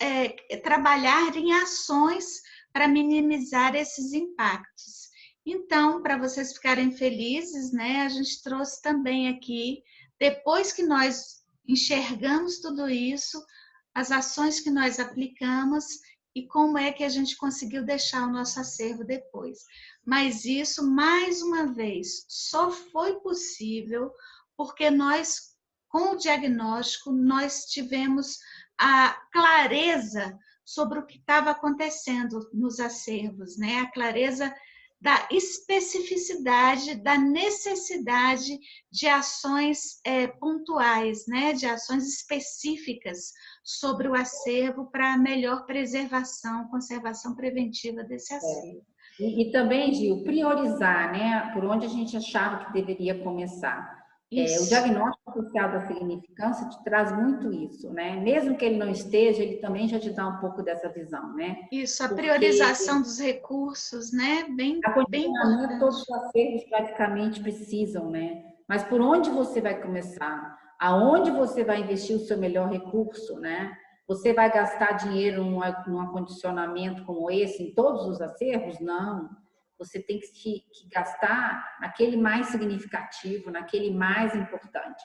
trabalhar em ações para minimizar esses impactos. Então, para vocês ficarem felizes, né, a gente trouxe também aqui, depois que nós enxergamos tudo isso, as ações que nós aplicamos e como é que a gente conseguiu deixar o nosso acervo depois. Mas isso, mais uma vez, só foi possível porque nós, com o diagnóstico, nós tivemos a clareza sobre o que estava acontecendo nos acervos, né? A clareza da especificidade, da necessidade de ações pontuais, né? De ações específicas sobre o acervo para melhor preservação, conservação preventiva desse acervo. E também, Gil, priorizar, né? Por onde a gente achava que deveria começar. O diagnóstico social da significância te traz muito isso, né? Mesmo que ele não esteja, ele também já te dá um pouco dessa visão, né? Isso, a priorização dos recursos, né? Bem importante. Todos os acervos praticamente precisam, né? Mas por onde você vai começar? Aonde você vai investir o seu melhor recurso, né? Você vai gastar dinheiro num acondicionamento como esse em todos os acervos? Não. Você tem que gastar naquele mais significativo, naquele mais importante.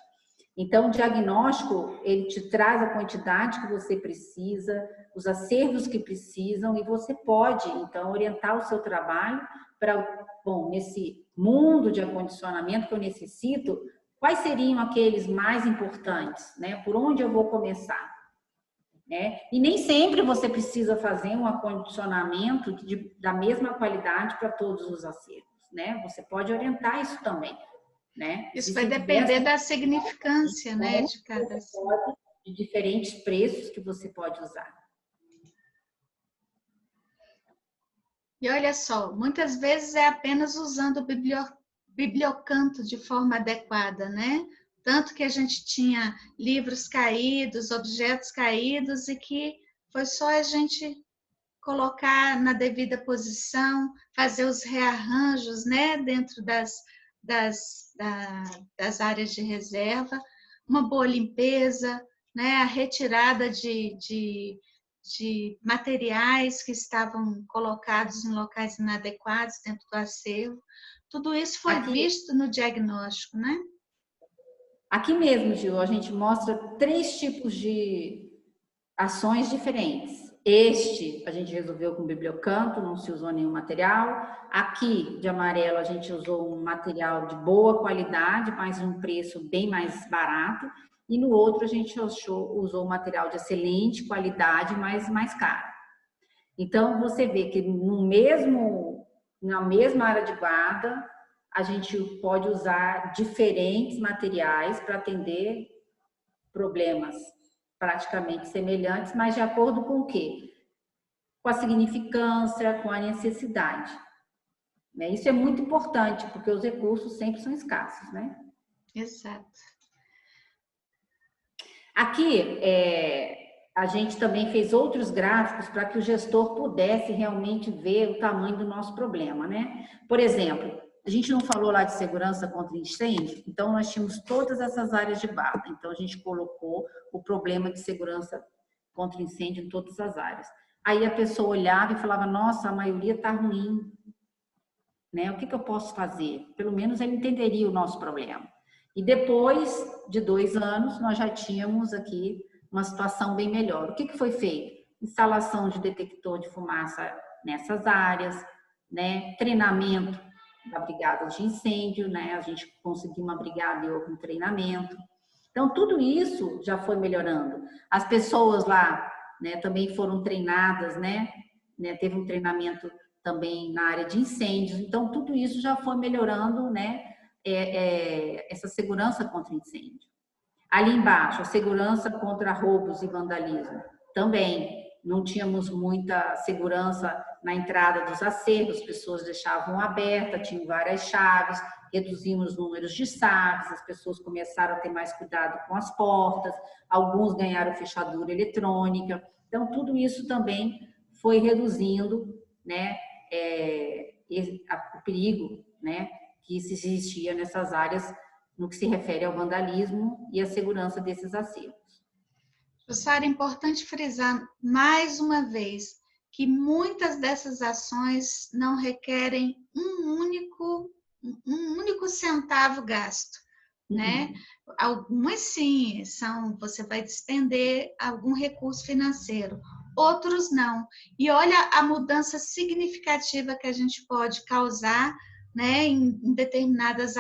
Então, o diagnóstico, ele te traz a quantidade que você precisa, os acervos que precisam, e você pode, então, orientar o seu trabalho para bom, nesse mundo de acondicionamento que eu necessito, quais seriam aqueles mais importantes, né? Por onde eu vou começar? Né? E nem sempre você precisa fazer um acondicionamento da mesma qualidade para todos os acervos, né? Você pode orientar isso também, né? Isso vai depender da significância, né, de cada acervo, de diferentes preços que você pode usar. E olha só, muitas vezes é apenas usando o bibliocanto de forma adequada, né? Tanto que a gente tinha livros caídos, objetos caídos, e que foi só a gente colocar na devida posição, fazer os rearranjos, né, dentro das áreas de reserva, uma boa limpeza, né, a retirada de materiais que estavam colocados em locais inadequados dentro do acervo. Tudo isso foi visto no diagnóstico, né? Aqui mesmo, Gil, a gente mostra 3 tipos de ações diferentes. Este a gente resolveu com bibliocanto, não se usou nenhum material. Aqui, de amarelo, a gente usou um material de boa qualidade, mas um preço bem mais barato. E no outro, a gente usou um material de excelente qualidade, mas mais caro. Então, você vê que na mesma área de guarda, a gente pode usar diferentes materiais para atender problemas praticamente semelhantes, mas de acordo com o quê? Com a significância, com a necessidade. Isso é muito importante, porque os recursos sempre são escassos, né? Exato. Aqui, a gente também fez outros gráficos para que o gestor pudesse realmente ver o tamanho do nosso problema, né? Por exemplo, a gente não falou lá de segurança contra incêndio, então nós tínhamos todas essas áreas de guarda. Então a gente colocou o problema de segurança contra incêndio em todas as áreas. Aí a pessoa olhava e falava, nossa, a maioria está ruim, né? O que eu posso fazer? Pelo menos ele entenderia o nosso problema. E depois de 2 anos, nós já tínhamos aqui uma situação bem melhor. O que foi feito? Instalação de detector de fumaça nessas áreas, né? Treinamento da brigada de incêndio, né? A gente conseguiu uma brigada e houve um treinamento. Então, tudo isso já foi melhorando. As pessoas lá, né, também foram treinadas, né? Teve um treinamento também na área de incêndios. Então, tudo isso já foi melhorando, né? Essa segurança contra incêndio. Ali embaixo, a segurança contra roubos e vandalismo. Também não tínhamos muita segurança na entrada dos acervos, pessoas deixavam aberta, tinham várias chaves, reduzimos os números de chaves, as pessoas começaram a ter mais cuidado com as portas, alguns ganharam fechadura eletrônica. Então, tudo isso também foi reduzindo, né, o perigo, né, que existia nessas áreas no que se refere ao vandalismo e à segurança desses acervos. Jussara, é importante frisar mais uma vez que muitas dessas ações não requerem um único centavo gasto, né? Algumas sim, você vai despender algum recurso financeiro, outros não. E olha a mudança significativa que a gente pode causar, né, em determinados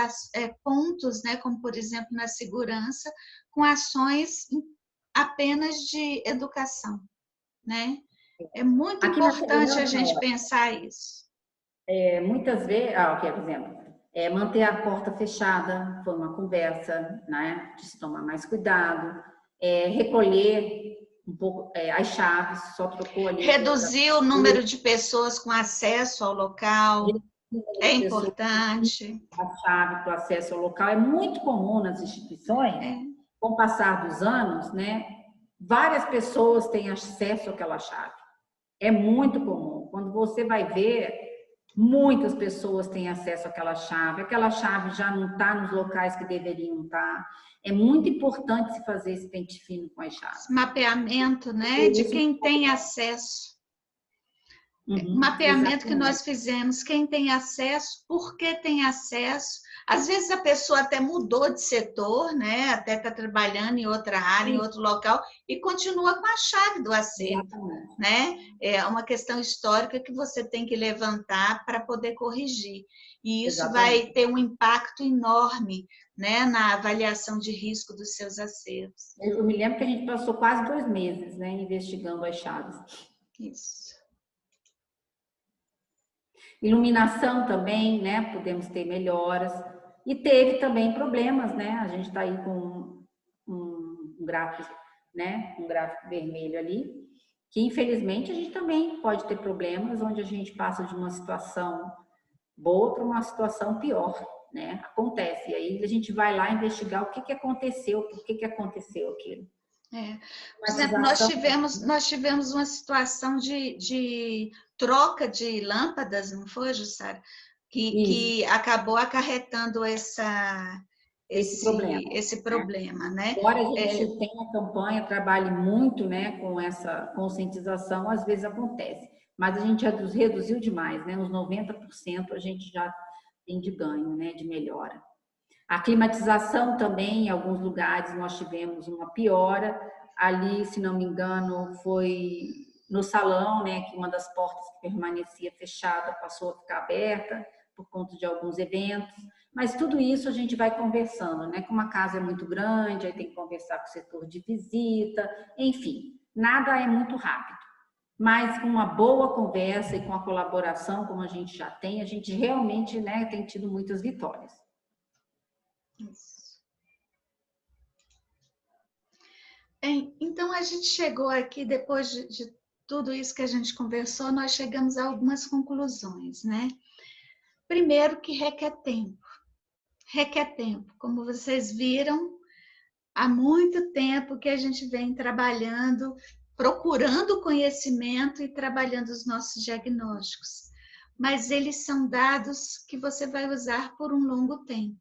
pontos, né, como por exemplo na segurança, com ações apenas de educação, né? É muito importante a gente pensar isso. Muitas vezes, por exemplo, manter a porta fechada foi uma conversa, né, de se tomar mais cuidado, recolher um pouco as chaves, só trocou ali. Reduzir o número de pessoas com acesso ao local. É importante. A chave para o acesso ao local é muito comum nas instituições. Com o passar dos anos, né, várias pessoas têm acesso àquela chave. É muito comum. Quando você vai ver, muitas pessoas têm acesso àquela chave já não está nos locais que deveriam estar. É muito importante se fazer esse pente fino com as chaves. Mapeamento, né, de quem tem acesso. Mapeamento que nós fizemos, quem tem acesso, por que tem acesso, Às vezes a pessoa até mudou de setor, né? Até está trabalhando em outra área, em outro local, e continua com a chave do acervo, né? É uma questão histórica que você tem que levantar para poder corrigir. E isso vai ter um impacto enorme, né, na avaliação de risco dos seus acervos. Eu me lembro que a gente passou quase 2 meses, né, investigando as chaves. Isso. Iluminação também, né? Podemos ter melhoras. E teve também problemas, né? A gente está aí com um gráfico, né? Um gráfico vermelho ali, que infelizmente a gente também pode ter problemas onde a gente passa de uma situação boa para uma situação pior, né? Acontece. E aí a gente vai lá investigar o que que aconteceu, por que que aconteceu aquilo. Por exemplo, nós tivemos uma situação de troca de lâmpadas, não foi, Jussara? Que acabou acarretando esse problema, né? Embora a gente tenha a campanha, trabalhe muito, né, com essa conscientização, às vezes acontece. Mas a gente reduziu demais, né? Uns 90% a gente já tem de ganho, né, de melhora. A climatização também, em alguns lugares nós tivemos uma piora. Ali, se não me engano, foi no salão, né, que uma das portas que permanecia fechada passou a ficar aberta por conta de alguns eventos. Mas tudo isso a gente vai conversando, né? Como a casa é muito grande, aí tem que conversar com o setor de visita, enfim, nada é muito rápido. Mas com uma boa conversa e com a colaboração, como a gente já tem, a gente realmente, né, tem tido muitas vitórias. Isso. Então, a gente chegou aqui, depois de tudo isso que a gente conversou, nós chegamos a algumas conclusões, né? Primeiro, que requer tempo. Requer tempo. Como vocês viram, há muito tempo que a gente vem trabalhando, procurando conhecimento e trabalhando os nossos diagnósticos. Mas eles são dados que você vai usar por um longo tempo,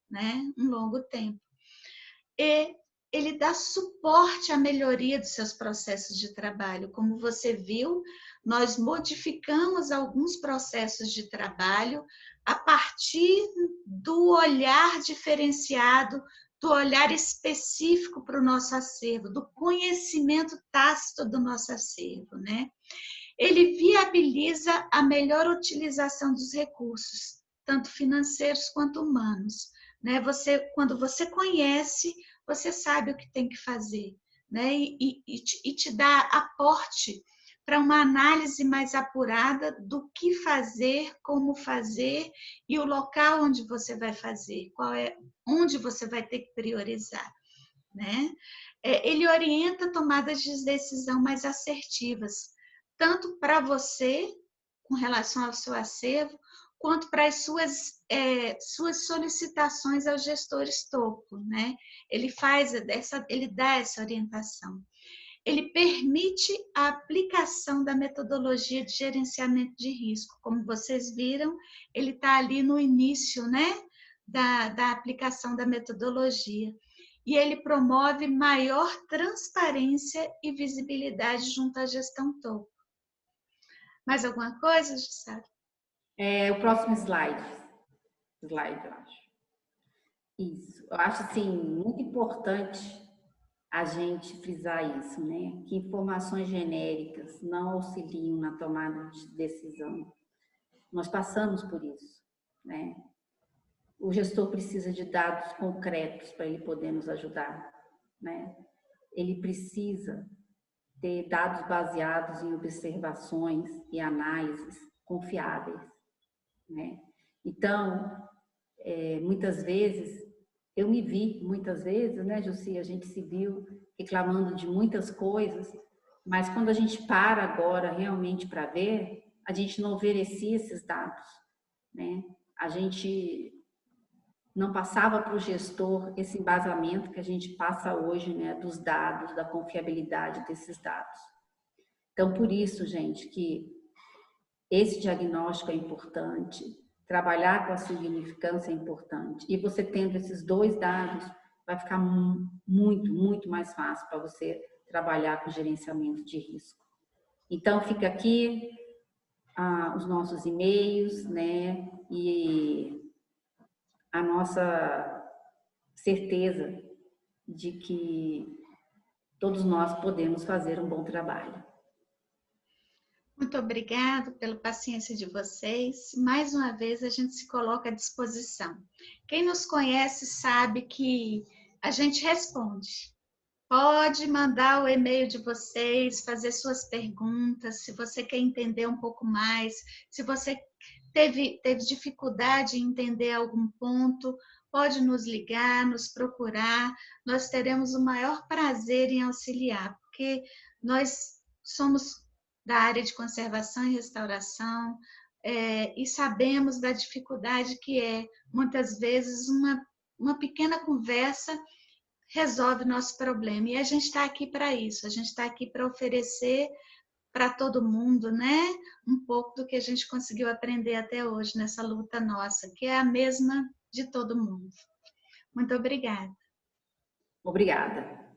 né? Um longo tempo. E ele dá suporte à melhoria dos seus processos de trabalho. Como você viu, nós modificamos alguns processos de trabalho a partir do olhar diferenciado, do olhar específico para o nosso acervo, do conhecimento tácito do nosso acervo, né? Ele viabiliza a melhor utilização dos recursos, tanto financeiros quanto humanos, né? Quando você conhece, você sabe o que tem que fazer, né? E te dá aporte para uma análise mais apurada do que fazer, como fazer e o local onde você vai fazer, onde você vai ter que priorizar, né? Ele orienta tomadas de decisão mais assertivas, tanto para você, com relação ao seu acervo, quanto para as suas solicitações aos gestores topo, né? Ele dá essa orientação. Ele permite a aplicação da metodologia de gerenciamento de risco. Como vocês viram, ele está ali no início, né, da aplicação da metodologia. E ele promove maior transparência e visibilidade junto à gestão topo. Mais alguma coisa, Jussara? O próximo slide, eu acho. Isso. Eu acho, assim, muito importante a gente frisar isso, né? Que informações genéricas não auxiliam na tomada de decisão. Nós passamos por isso, né? O gestor precisa de dados concretos para ele poder nos ajudar, né? Ele precisa ter dados baseados em observações e análises confiáveis, né? Então, muitas vezes, muitas vezes, né, Jussi, a gente se viu reclamando de muitas coisas, mas quando a gente para agora realmente para ver, a gente não oferecia esses dados, né? A gente não passava para o gestor esse embasamento que a gente passa hoje, né, dos dados, da confiabilidade desses dados. Então, por isso, gente, que esse diagnóstico é importante, trabalhar com a significância é importante. E você tendo esses dois dados, vai ficar muito, muito mais fácil para você trabalhar com gerenciamento de risco. Então, fica aqui os nossos e-mails, né? E a nossa certeza de que todos nós podemos fazer um bom trabalho. Muito obrigada pela paciência de vocês. Mais uma vez, a gente se coloca à disposição. Quem nos conhece sabe que a gente responde. Pode mandar o e-mail de vocês, fazer suas perguntas, se você quer entender um pouco mais, se você teve dificuldade em entender algum ponto, pode nos ligar, nos procurar. Nós teremos o maior prazer em auxiliar, porque nós somos da área de conservação e restauração, e sabemos da dificuldade que é, muitas vezes, uma pequena conversa resolve nosso problema. E a gente está aqui para isso, a gente está aqui para oferecer para todo mundo, né? Um pouco do que a gente conseguiu aprender até hoje nessa luta nossa, que é a mesma de todo mundo. Muito obrigada. Obrigada.